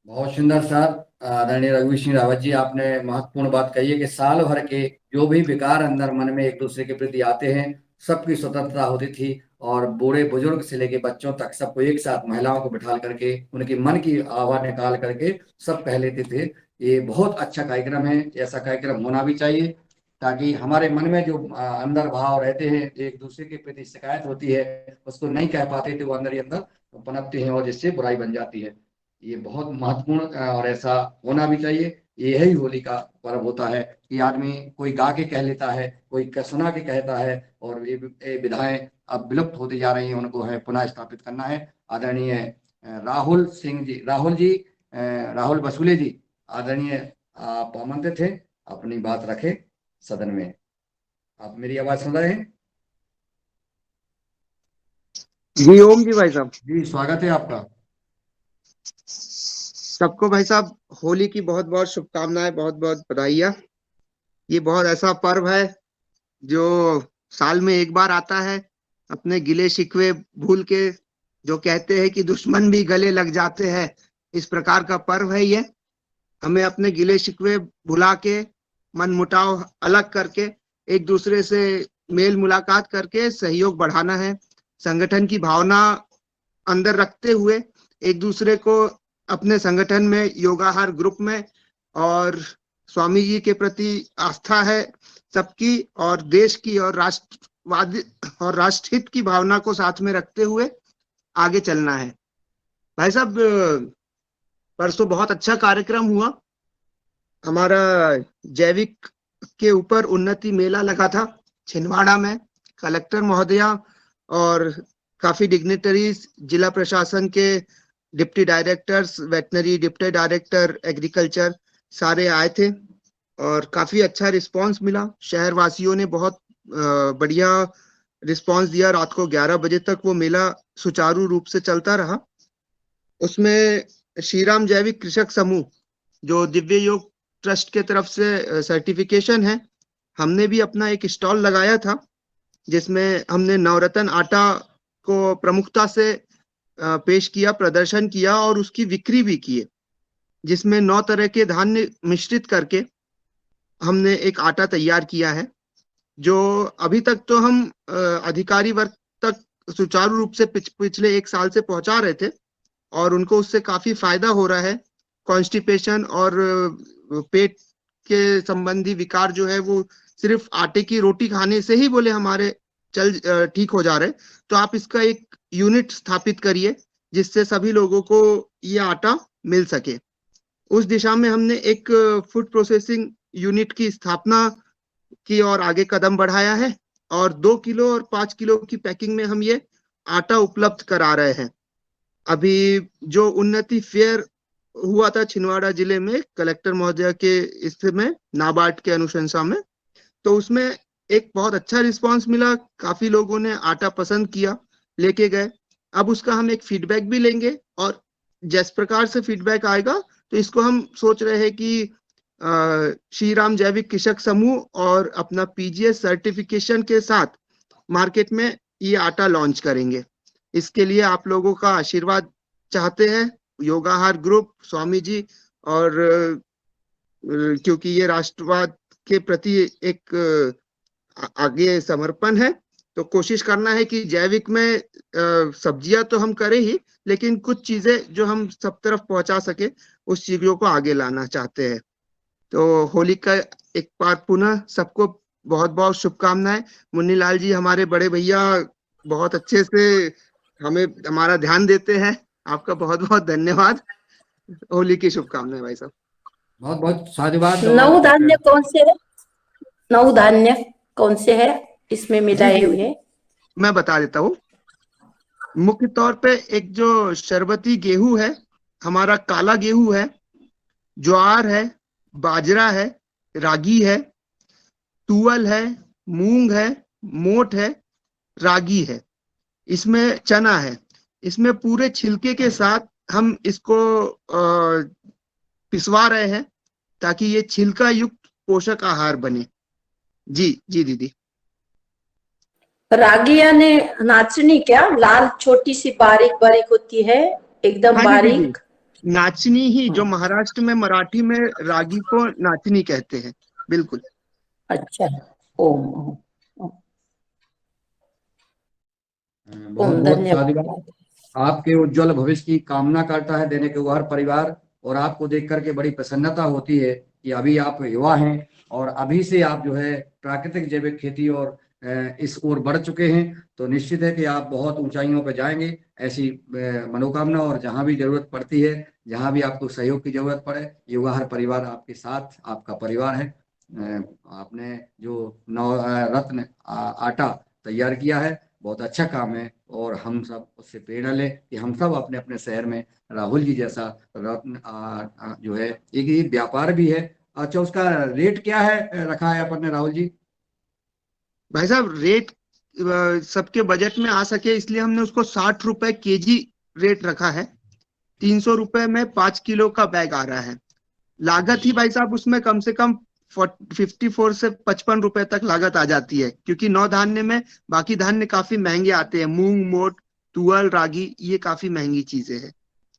बहुत सुंदर सर, आदरणीय रघुवीर सिंह रावत जी, आपने महत्वपूर्ण बात कही है कि साल भर के जो भी विकार अंदर मन में एक दूसरे के प्रति आते हैं, सबकी स्वतंत्रता होती थी, और बूढ़े बुजुर्ग से लेके बच्चों तक सबको एक साथ, महिलाओं को बिठा करके उनकी मन की आवाज निकाल करके सब कह लेते थे। ये बहुत अच्छा कार्यक्रम है, ऐसा कार्यक्रम होना भी चाहिए, ताकि हमारे मन में जो अंदर भाव रहते हैं, एक दूसरे के प्रति शिकायत होती है, उसको नहीं कह पाते थे, वो अंदर ही अंदर पनपते हैं और जिससे बुराई बन जाती है। ये बहुत महत्वपूर्ण और ऐसा होना भी चाहिए। यही होली का पर्व होता है कि आदमी कोई गा के कह लेता है, कोई सुना के कहता है, और ये विधाएं अब विलुप्त होती जा रही हैं, उनको है पुनः स्थापित करना है। आदरणीय राहुल सिंह जी, राहुल बसूले जी, आदरणीय आप आमंत्रित थे, अपनी बात रखें सदन में। आप मेरी आवाज सुन रहे हैं? जी ओम जी भाई साहब। जी स्वागत है आपका। सबको भाई साहब होली की बहुत बहुत शुभकामनाएं, बहुत बहुत बधाइयाँ। ये बहुत ऐसा पर्व है जो साल में एक बार आता है। अपने गिले शिकवे भूल के, जो कहते हैं कि दुश्मन भी गले लग जाते हैं, इस प्रकार का पर्व है ये। हमें अपने गिले शिकवे भुला के, मन मुटाव अलग करके, एक दूसरे से मेल मुलाकात करके सहयोग बढ़ाना है। संगठन की भावना अंदर रखते हुए एक दूसरे को अपने संगठन में, योगाहार ग्रुप में, और स्वामी जी के प्रति आस्था है सबकी, और देश की और राष्ट्रवादी और राष्ट्रहित की भावना को साथ में रखते हुए आगे चलना है। भाई साहब, परसों बहुत अच्छा कार्यक्रम हुआ। हमारा जैविक के ऊपर उन्नति मेला लगा था छिंदवाड़ा में। कलेक्टर महोदया और काफी डिग्निटरीज, जिला प्रशासन के deputy directors, veterinary deputy director agriculture, सारे आए थे और काफी अच्छा रिस्पांस मिला। शहर वासियों ने बहुत बढ़िया रिस्पांस दिया। रात को 11 बजे तक वो मेला सुचारू रूप से चलता रहा। उसमें श्री राम जैविक कृषक समूह, जो दिव्य योग ट्रस्ट के तरफ से सर्टिफिकेशन है, हमने भी अपना एक स्टॉल लगाया था, जिसमें हमने नवरत्न आटा को प्रमुखता से पेश किया, प्रदर्शन किया और उसकी बिक्री भी की, जिसमें 9 तरह के धान्य मिश्रित करके हमने एक आटा तैयार किया है, जो अभी तक तो हम अधिकारी वर्ग तक सुचारू रूप से पिछले 1 साल से पहुंचा रहे थे और उनको उससे काफी फायदा हो रहा है। कॉन्स्टिपेशन और पेट के संबंधी विकार जो है वो सिर्फ आटे की रोटी खाने से ही बोले हमारे ठीक हो जा रहे। तो आप इसका एक यूनिट स्थापित करिए जिससे सभी लोगों को ये आटा मिल सके। उस दिशा में हमने एक फूड प्रोसेसिंग यूनिट की स्थापना की और आगे कदम बढ़ाया है और 2 किलो और 5 किलो की पैकिंग में हम ये आटा उपलब्ध करा रहे हैं। अभी जो उन्नति फेयर हुआ था छिंदवाड़ा जिले में कलेक्टर महोदय के इसमें नाबार्ड के अनुशंसा में, तो उसमें एक बहुत अच्छा रिस्पांस मिला। काफी लोगों ने आटा पसंद किया, लेके गए। अब उसका हम एक फीडबैक भी लेंगे और जिस प्रकार से फीडबैक आएगा तो इसको हम सोच रहे हैं कि श्री राम जैविक कृषक समूह और अपना पीजीएस सर्टिफिकेशन के साथ मार्केट में ये आटा लॉन्च करेंगे। इसके लिए आप लोगों का आशीर्वाद चाहते हैं, योगाहार ग्रुप, स्वामी जी, और क्योंकि ये राष्ट्रवाद के प्रति एक आगे समर्पण है, तो कोशिश करना है कि जैविक में सब्जियां तो हम करें ही, लेकिन कुछ चीजें जो हम सब तरफ पहुंचा सके उस चीजों को आगे लाना चाहते हैं। तो होली का एक बार पुनः सबको बहुत बहुत शुभकामनाएं। मुन्नीलाल जी हमारे बड़े भैया बहुत अच्छे से हमें हमारा ध्यान देते हैं। आपका बहुत बहुत धन्यवाद। होली की शुभकामनाएं भाई साहब। बहुत बहुत साधुवाद। नौ धान्य कौन से है? 9 धान्य कौन से है इसमें मिलाए हुए? मैं बता देता हूँ। मुख्य तौर पे एक जो शरबती गेहूं है, हमारा काला गेहूं है, ज्वार है, बाजरा है, रागी है, तुअल है, मूंग है, मोठ है, रागी है, इसमें चना है। इसमें पूरे छिलके के साथ हम इसको पिसवा रहे हैं ताकि ये छिलका युक्त पोषक आहार बने। जी जी दीदी। रागी यानी नाचनी क्या? लाल छोटी सी बारीक बारीक होती है, एकदम बारीक। नाचनी ही, जो महाराष्ट्र में मराठी में रागी को नाचनी कहते हैं। बिल्कुल। अच्छा। ओम बहुत बहुत साधुवाद। आपके उज्जवल भविष्य की कामना करता है दैनिक योगाहार परिवार, और आपको देख करके बड़ी प्रसन्नता होती है कि अभी आप युवा हैं और अभी से आप जो है प्राकृतिक जैविक खेती और इस ओर बढ़ चुके हैं। तो निश्चित है कि आप बहुत ऊंचाइयों पर जाएंगे, ऐसी मनोकामना। और जहां भी जरूरत पड़ती है, जहां भी आपको सहयोग की जरूरत पड़े, योगाहार परिवार आपके साथ, आपका परिवार है। आपने जो नवरत्न आटा तैयार किया है, बहुत अच्छा काम है और हम सब उससे प्रेरणा लें कि हम सब अपने अपने शहर में राहुल जी जैसा रत्न जो है एक व्यापार भी है। अच्छा, उसका रेट क्या है रखा है अपन ने राहुल जी? भाई साहब, रेट सबके बजट में आ सके इसलिए हमने उसको 60 रुपए केजी रेट रखा है। 300 रुपए में 5 किलो का बैग आ रहा है। लागत ही भाई साहब उसमें कम से कम 54 से 55 रुपए तक लागत आ जाती है, क्योंकि 9 धान्य में बाकी धान्य काफी महंगे आते हैं। मूंग, मोठ, तुअल, रागी, ये काफी महंगी चीजें हैं।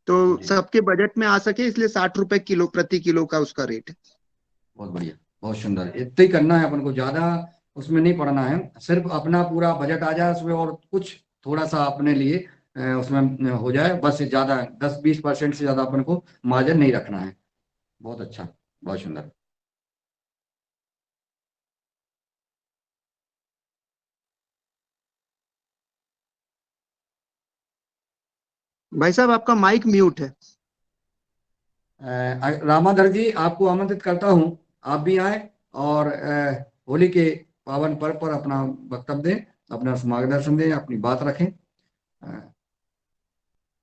तो सबके बजट में आ सके इसलिए 60 रुपए किलो प्रति किलो का उसका रेट है। बहुत बढ़िया, बहुत सुंदर। इतना ही करना है अपन को, ज्यादा उसमें नहीं पड़ना है। सिर्फ अपना पूरा बजट आ जाए उसमें और कुछ थोड़ा सा अपने लिए उसमें हो जाए, बस ज्यादा 10-20% से ज्यादा अपन को मार्जिन नहीं रखना है। बहुत अच्छा, बहुत सुंदर। भाई साहब आपका माइक म्यूट है। रामाधर जी, आपको आमंत्रित करता हूं, आप भी आए और होली के पावन पर्व पर अपना वक्तव्य दें, अपना मार्गदर्शन दें, अपनी बात रखें।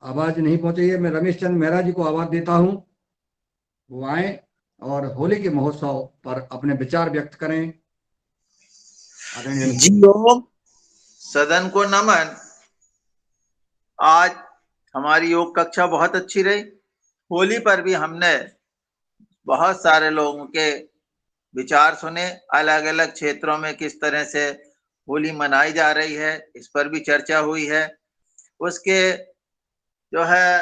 आवाज नहीं पहुंची है, मैं रमेश चंद्र मेहरा जी को आवाज देता हूं, वो आए और होली के महोत्सव पर अपने विचार व्यक्त करें। आदरणीय जी ओम, सदन को नमन। आज हमारी योग कक्षा बहुत अच्छी रही। होली पर भी हमने बहुत सारे लोगों के विचार सुने, अलग अलग क्षेत्रों में किस तरह से होली मनाई जा रही है इस पर भी चर्चा हुई है। उसके जो है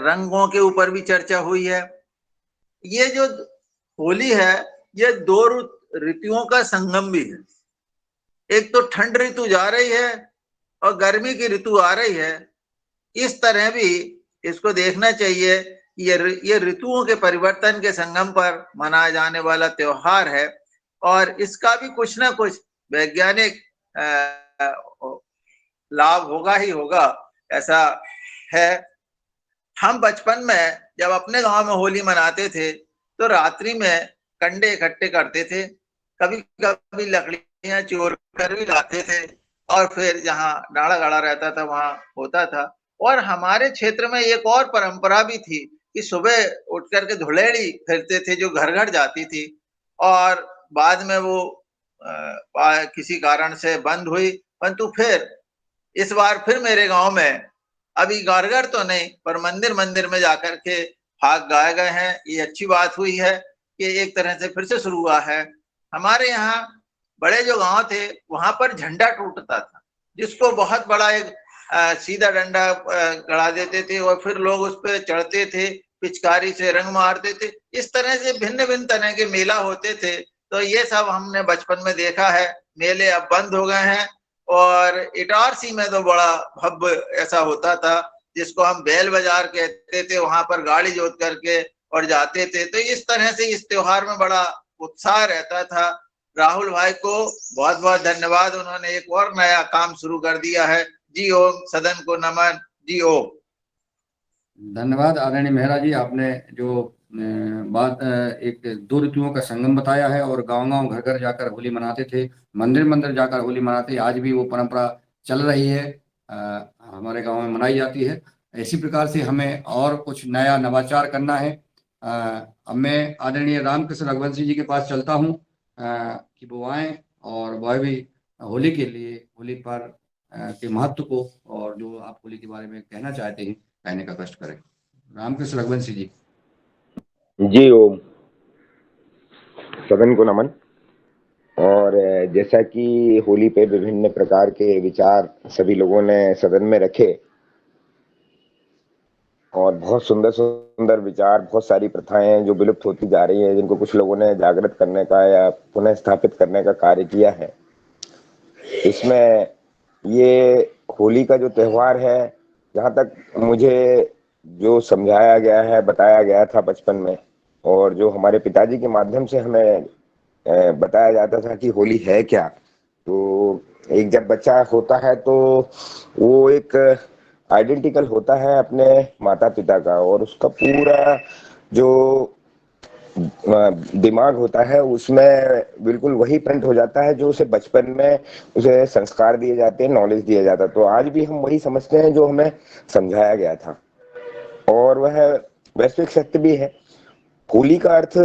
रंगों के ऊपर भी चर्चा हुई है। ये जो होली है ये दो ऋतुओं का संगम भी है। एक तो ठंड ऋतु जा रही है और गर्मी की ऋतु आ रही है। इस तरह भी इसको देखना चाहिए कि ये ऋतुओं के परिवर्तन के संगम पर मनाया जाने वाला त्योहार है और इसका भी कुछ ना कुछ वैज्ञानिक लाभ होगा ही होगा, ऐसा है। हम बचपन में जब अपने गांव में होली मनाते थे तो रात्रि में कंडे इकट्ठे करते थे, कभी कभी लकड़ियां चोर कर भी लाते थे और फिर जहाँ डाड़ा गाड़ा रहता था वहां होता था। और हमारे क्षेत्र में एक और परंपरा भी थी कि सुबह उठ करके धुलेड़ी खेलते थे जो घर घर जाती थी और बाद में वो किसी कारण से बंद हुई, परंतु फिर इस बार फिर मेरे गांव में अभी घर घर तो नहीं पर मंदिर मंदिर में जाकर के फाग गाए गए हैं। ये अच्छी बात हुई है कि एक तरह से फिर से शुरू हुआ है। हमारे यहाँ बड़े जो गांव थे वहां पर झंडा टूटता था जिसको बहुत बड़ा एक सीधा डंडा गड़ा देते थे और फिर लोग उस पर चढ़ते थे, पिचकारी से रंग मारते थे। इस तरह से भिन्न भिन्न तरह के मेला होते थे। तो ये सब हमने बचपन में देखा है। मेले अब बंद हो गए हैं और इटारसी में तो बड़ा भव्य ऐसा होता था जिसको हम बैल बाजार कहते थे, वहां पर गाड़ी जोत करके और जाते थे। तो इस तरह से इस त्योहार में बड़ा उत्साह रहता था। राहुल भाई को बहुत बहुत धन्यवाद, उन्होंने एक और नया काम शुरू कर दिया है। जी ओम, सदन को नमन। जी ओम। धन्यवाद आदरणीय मेहरा जी, आपने जो बात एक दो ऋतुओं का संगम बताया है और गांव गांव घर घर जाकर होली मनाते थे, मंदिर मंदिर जाकर होली मनाते, आज भी वो परंपरा चल रही है, हमारे गांव में मनाई जाती है। इसी प्रकार से हमें और कुछ नया नवाचार करना है। अब मैं आदरणीय रामकृष्ण रघुवंशी जी के पास चलता हूँ कि वो आए और वह भी होली के लिए, होली पर के महत्व को और जो आप होली के बारे में कहना चाहते हैं कहने का कष्ट करें। रामकृष्ण रघुवंशी जी। जी ओम, सदन को नमन। और जैसा कि होली पे विभिन्न प्रकार के विचार सभी लोगों ने सदन में रखे और बहुत सुंदर सुंदर विचार, बहुत सारी प्रथाएं जो विलुप्त होती जा रही हैं जिनको कुछ लोगों ने जागृत करने का या पुनः स्थापित करने का कार्य किया है। इसमें ये होली का जो त्योहार है, जहाँ तक मुझे जो समझाया गया है, बताया गया था बचपन में और जो हमारे पिताजी के माध्यम से हमें बताया जाता था कि होली है क्या, तो एक जब बच्चा होता है तो वो एक आइडेंटिकल होता है अपने माता पिता का और उसका पूरा जो दिमाग होता है उसमें बिल्कुल वही प्रिंट हो जाता है जो उसे बचपन में उसे संस्कार दिए जाते हैं, नॉलेज दिया जाता है। तो आज भी हम वही समझते हैं जो हमें समझाया गया था और वह वैश्विक सत्य भी है। होली का अर्थ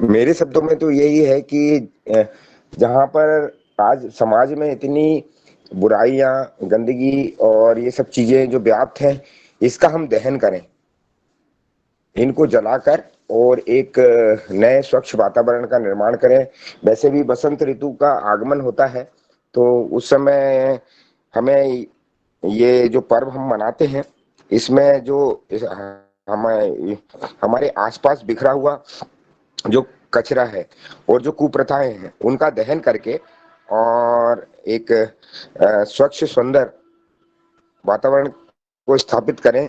मेरे शब्दों में तो यही है कि जहां पर आज समाज में इतनी बुराइयां, गंदगी और ये सब चीजें जो व्याप्त हैं, इसका हम दहन करें, इनको जलाकर और एक नए स्वच्छ वातावरण का निर्माण करें। वैसे भी बसंत ऋतु का आगमन होता है तो उस समय हमें ये जो पर्व हम मनाते हैं इसमें जो हमारे आसपास बिखरा हुआ जो कचरा है और जो कुप्रथाएं हैं उनका दहन करके और एक स्वच्छ सुंदर वातावरण को स्थापित करें।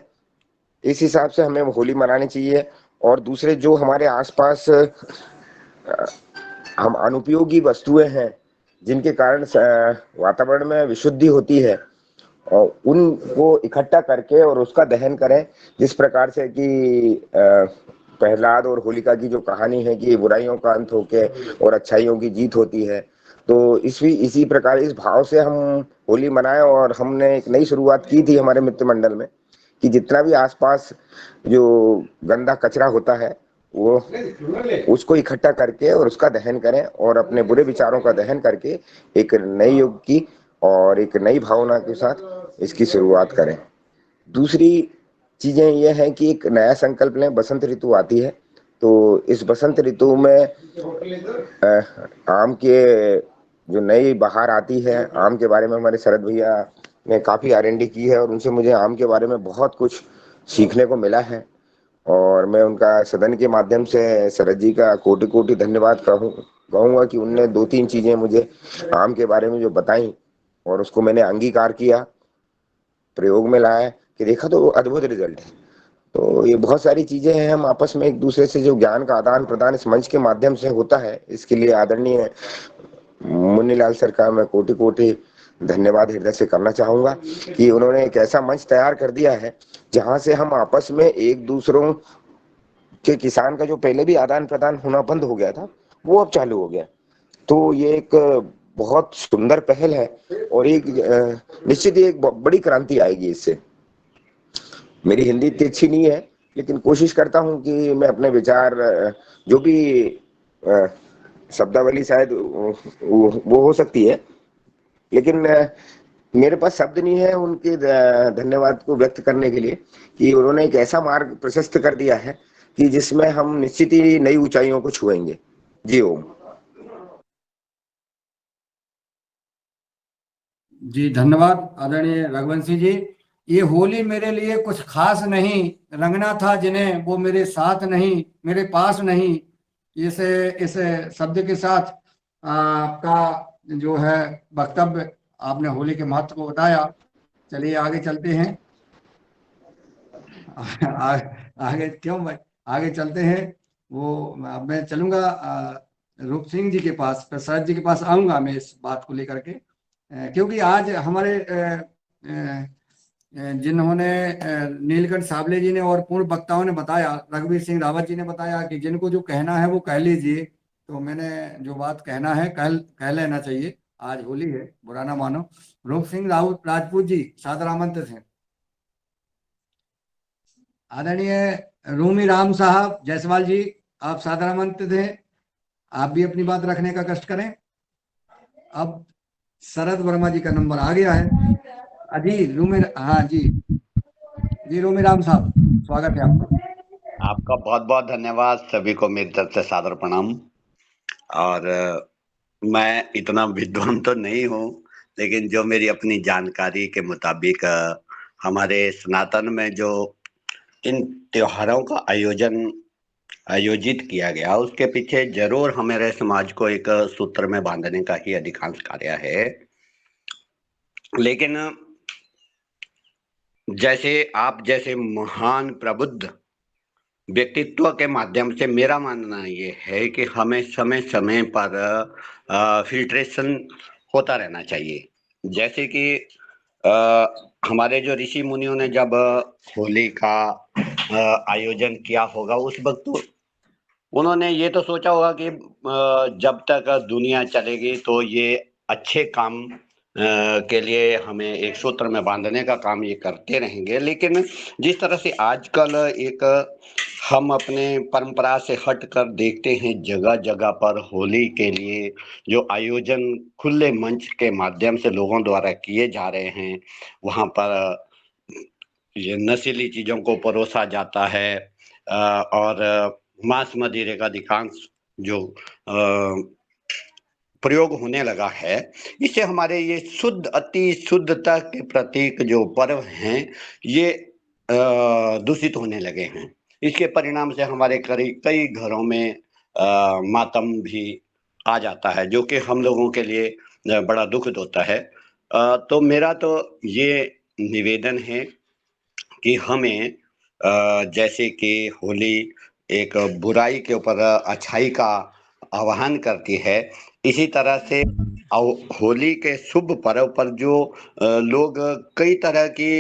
इस हिसाब से हमें होली मनानी चाहिए। और दूसरे जो हमारे आसपास हम अनुपयोगी वस्तुएं हैं जिनके कारण वातावरण में विशुद्धि होती है, और उनको इकट्ठा करके और उसका दहन करें, जिस प्रकार से कि प्रहलाद और होलिका की जो कहानी है कि बुराइयों का अंत होके और अच्छाइयों की जीत होती है। तो इसी प्रकार इस भाव से हम होली मनाएं। और हमने एक नई शुरुआत की थी हमारे मित्र मंडल में कि जितना भी आसपास जो गंदा कचरा होता है वो उसको इकट्ठा करके और उसका दहन करें, और अपने बुरे विचारों का दहन करके एक नए युग की और एक नई भावना के साथ इसकी शुरुआत करें। दूसरी चीजें ये हैं कि एक नया संकल्प लें। बसंत ऋतु आती है, तो इस बसंत ऋतु में आम के जो नई बहार आती है, आम के बारे में हमारे शरद भैया ने काफी R&D की है और उनसे मुझे आम के बारे में बहुत कुछ सीखने को मिला है। और मैं उनका सदन के माध्यम से शरद जी का कोटि कोटि धन्यवाद कहूँगा कि उनने 2-3 चीजें मुझे आम के बारे में जो बताई और उसको मैंने अंगीकार किया, प्रयोग में लाया कि देखा तो अद्भुत रिजल्ट है। तो ये बहुत सारी चीजें हैं, हम आपस में एक दूसरे से जो ज्ञान का आदान प्रदान इस मंच के माध्यम से होता है, इसके लिए आदरणीय मुन्नीलाल सर का मैं कोटि कोटि धन्यवाद हृदय से करना चाहूंगा कि उन्होंने एक ऐसा मंच तैयार कर दिया है जहां से हम आपस में एक दूसरों के किसान का जो पहले भी आदान प्रदान होना बंद हो गया था वो अब चालू हो गया। तो ये एक बहुत सुंदर पहल है और एक निश्चित ही एक बड़ी क्रांति आएगी इससे। मेरी हिंदी इतनी अच्छी नहीं है, लेकिन कोशिश करता हूं कि मैं अपने विचार जो भी शब्दावली शायद वो हो सकती है, लेकिन मेरे पास शब्द नहीं है उनके धन्यवाद को व्यक्त करने के लिए कि उन्होंने एक ऐसा मार्ग प्रशस्त कर दिया है कि जिसमें हम निश्चित ही नई ऊंचाइयों को छुएंगे। जी ओम। जी धन्यवाद आदरणीय रघुवंशी जी। ये होली मेरे लिए कुछ खास नहीं, रंगना था जिन्हें वो मेरे साथ नहीं, मेरे पास नहीं। इस शब्द के साथ आपका जो है वक्तव्य, आपने होली के महत्व को बताया। चलिए आगे चलते हैं। आगे क्यों भाई, आगे चलते हैं। वो मैं चलूंगा रूप सिंह जी के पास, प्रसाद जी के पास आऊंगा मैं इस बात को लेकर के, क्योंकि आज हमारे जिन्होंने नीलकंठ सावले जी ने और पूर्व वक्ताओं ने बताया, रघुवीर सिंह रावत जी ने बताया कि जिनको जो कहना है वो कह लीजिए। तो मैंने जो बात कहना है कह लेना चाहिए। आज होली है, बुरा ना मानो। रूप सिंह राजपूत जी सादर आमंत्रित हैं। आदरणीय रूमी राम साहब जायसवाल जी, आप सादर आमंत्रित हैं। आप भी अपनी बात रखने का कष्ट करें। अब शरद वर्मा जी का नंबर आ गया है। जी रूमी, हाँ जी रूमी राम साहब, स्वागत है आपका। आपका बहुत बहुत धन्यवाद। सभी को मेरी तरफ से सादर प्रणाम। और मैं इतना विद्वान तो नहीं हूँ, लेकिन जो मेरी अपनी जानकारी के मुताबिक हमारे सनातन में जो इन त्योहारों का आयोजित किया गया, उसके पीछे जरूर हमारे समाज को एक सूत्र में बांधने का ही अधिकांश कार्य है। लेकिन जैसे आप जैसे महान प्रबुद्ध व्यक्तित्व के माध्यम से मेरा मानना ये है कि हमें समय समय पर फिल्ट्रेशन होता रहना चाहिए। जैसे कि हमारे जो ऋषि मुनियों ने जब होली का आयोजन किया होगा, उस वक्त उन्होंने ये तो सोचा होगा कि जब तक दुनिया चलेगी तो ये अच्छे काम के लिए हमें एक सूत्र में बांधने का काम ये करते रहेंगे। लेकिन जिस तरह से आजकल एक हम अपने परंपरा से हटकर देखते हैं, जगह जगह पर होली के लिए जो आयोजन खुले मंच के माध्यम से लोगों द्वारा किए जा रहे हैं, वहाँ पर ये नशीली चीजों को परोसा जाता है और मांस मदिरे का अधिकांश जो प्रयोग होने लगा है। इससे हमारे ये शुद्ध अति शुद्धता के प्रतीक जो पर्व हैं ये दूषित होने लगे हैं। इसके परिणाम से हमारे कई घरों में मातम भी आ जाता है, जो कि हम लोगों के लिए बड़ा दुखद होता है। तो मेरा तो ये निवेदन है कि हमें जैसे कि होली एक बुराई के ऊपर अच्छाई का आह्वान करती है, इसी तरह से होली के शुभ पर्व पर जो लोग कई तरह की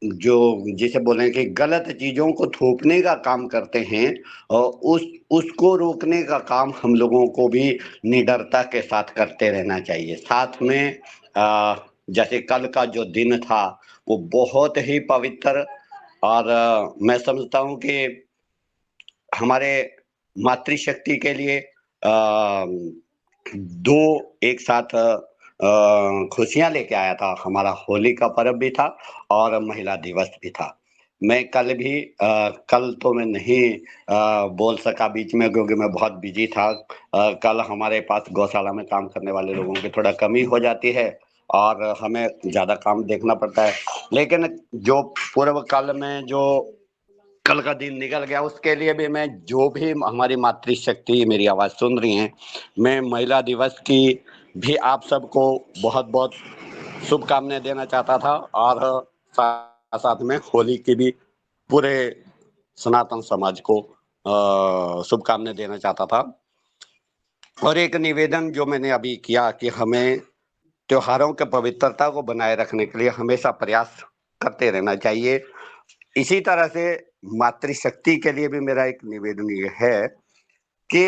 जो जिसे बोलें कि गलत चीजों को थोपने का काम करते हैं, और उसको रोकने का काम हम लोगों को भी निडरता के साथ करते रहना चाहिए। साथ में जैसे कल का जो दिन था वो बहुत ही पवित्र, और मैं समझता हूँ कि हमारे मातृशक्ति के लिए दो एक साथ खुशियां लेके आया था। हमारा होली का पर्व भी था और महिला दिवस भी था। मैं कल भी कल तो मैं नहीं बोल सका बीच में, क्योंकि मैं बहुत बिजी था। कल हमारे पास गौशाला में काम करने वाले लोगों की थोड़ा कमी हो जाती है और हमें ज़्यादा काम देखना पड़ता है। लेकिन जो पूर्व काल में जो कल का दिन निकल गया, उसके लिए भी मैं, जो भी हमारी मातृशक्ति मेरी आवाज़ सुन रही हैं, मैं महिला दिवस की भी आप सबको बहुत बहुत शुभकामनाएं देना चाहता था, और साथ साथ में होली की भी पूरे सनातन समाज को शुभकामनाएं देना चाहता था। और एक निवेदन जो मैंने अभी किया कि हमें त्योहारों के पवित्रता को बनाए रखने के लिए हमेशा प्रयास करते रहना चाहिए। इसी तरह से मातृशक्ति के लिए भी मेरा एक निवेदन ये है कि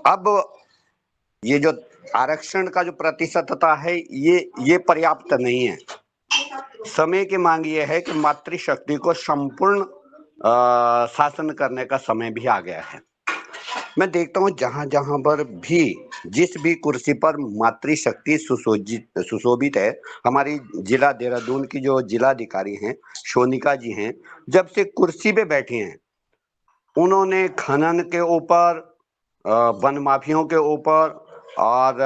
अब ये जो आरक्षण का जो प्रतिशतता है, ये पर्याप्त नहीं है। समय की मांग ये है कि मातृशक्ति को संपूर्ण शासन करने का समय भी आ गया है। मैं देखता हूँ जहां जहां पर भी जिस भी कुर्सी पर मातृशक्ति सुशोभित है, हमारी जिला देहरादून की जो जिलाधिकारी हैं सोनिका जी हैं, जब से कुर्सी पे बैठी हैं, उन्होंने खनन के ऊपर, वन माफियों के ऊपर, और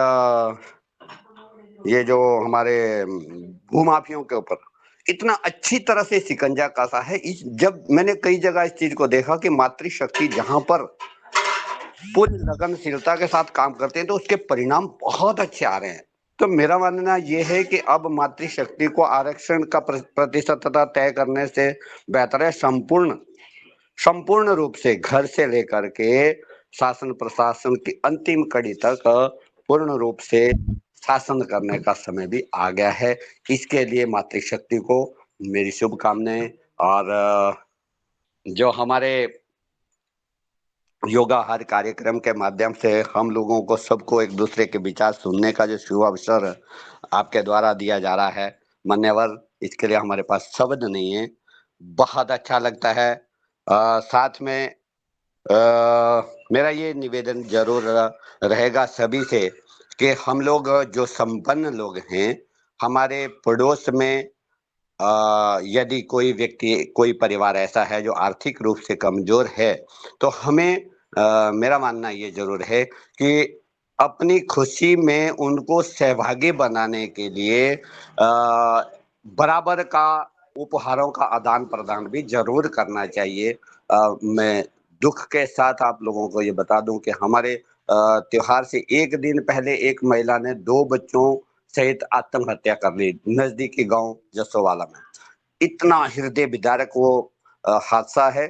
ये जो हमारे भूमाफियों के ऊपर इतना अच्छी तरह से शिकंजा कसा है। जब मैंने कई जगह इस चीज को देखा कि मातृशक्ति जहां पर पूरी लगनशीलता के साथ काम करते हैं तो उसके परिणाम बहुत अच्छे आ रहे हैं। तो मेरा मानना ये है कि अब मातृशक्ति को आरक्षण का प्रतिशतता तय करने से बेहतर है संपूर्ण रूप से घर से लेकर के शासन प्रशासन की अंतिम कड़ी तक पूर्ण रूप से शासन करने का समय भी आ गया है। इसके लिए मातृशक्ति को मेरी शुभकामनाएं। और जो हमारे योगा हर कार्यक्रम के माध्यम से हम लोगों को सबको एक दूसरे के विचार सुनने का जो शुभ अवसर आपके द्वारा दिया जा रहा है, मान्यवर, इसके लिए हमारे पास शब्द नहीं है। बहुत अच्छा लगता है। साथ में मेरा ये निवेदन जरूर रहेगा सभी से कि हम लोग जो संपन्न लोग हैं, हमारे पड़ोस में यदि कोई व्यक्ति, कोई परिवार ऐसा है जो आर्थिक रूप से कमजोर है, तो हमें मेरा मानना ये जरूर है कि अपनी खुशी में उनको सहभागी बनाने के लिए बराबर का उपहारों का आदान प्रदान भी जरूर करना चाहिए। मैं दुख के साथ आप लोगों को ये बता दूं कि हमारे त्योहार से एक दिन पहले एक महिला ने 2 बच्चों सहित आत्महत्या कर ली नजदीकी गांव जसोवाला में। इतना हृदय विदारक वो हादसा है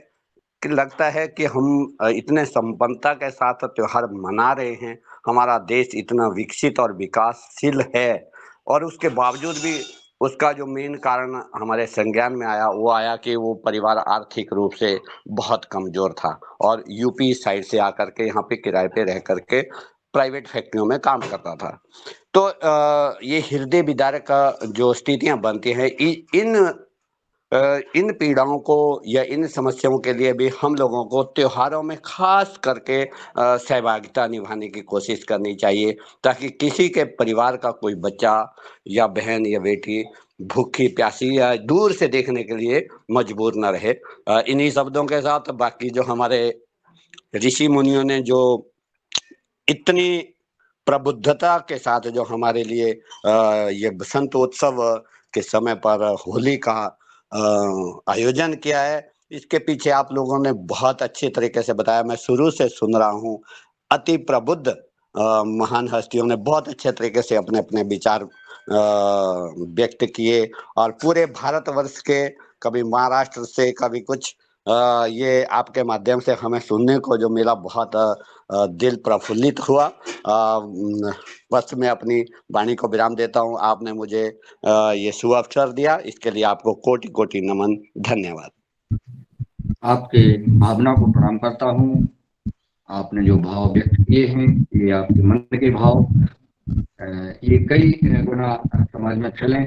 कि लगता है कि हम इतने संपन्नता के साथ त्योहार मना रहे हैं, हमारा देश इतना विकसित और विकासशील है, और उसके बावजूद भी उसका जो मेन कारण हमारे संज्ञान में आया वो आया कि वो परिवार आर्थिक रूप से बहुत कमजोर था और यूपी साइड से आकर के यहाँ पे किराए पे रह करके प्राइवेट फैक्ट्रियों में काम करता था। तो ये हृदय विदारक जो स्थितियां बनती हैं, इन पीड़ाओं को या इन समस्याओं के लिए भी हम लोगों को त्योहारों में खास करके सहभागिता निभाने की कोशिश करनी चाहिए, ताकि किसी के परिवार का कोई बच्चा या बहन या बेटी भूखी प्यासी या दूर से देखने के लिए मजबूर न रहे। इन्हीं शब्दों के साथ बाकी जो हमारे ऋषि मुनियों ने जो इतनी प्रबुद्धता के साथ जो हमारे लिए ये बसंत उत्सव के समय पर होली का आयोजन किया है, इसके पीछे आप लोगों ने बहुत अच्छे तरीके से बताया, मैं शुरू से सुन रहा हूँ। अति प्रबुद्ध महान हस्तियों ने बहुत अच्छे तरीके से अपने अपने विचार व्यक्त किए, और पूरे भारतवर्ष के, कभी महाराष्ट्र से कभी कुछ, ये आपके माध्यम से हमें सुनने को जो मिला, बहुत दिल प्रफुल्लित हुआ। बस मैं अपनी वाणी को विराम देता हूँ। आपने मुझे ये सुअवसर दिया, इसके लिए आपको कोटि कोटि नमन, धन्यवाद। आपके भावना को प्रणाम करता हूँ। आपने जो भाव व्यक्त किए हैं, ये आपके मन के भाव, ये कई गुना समाज में फैले।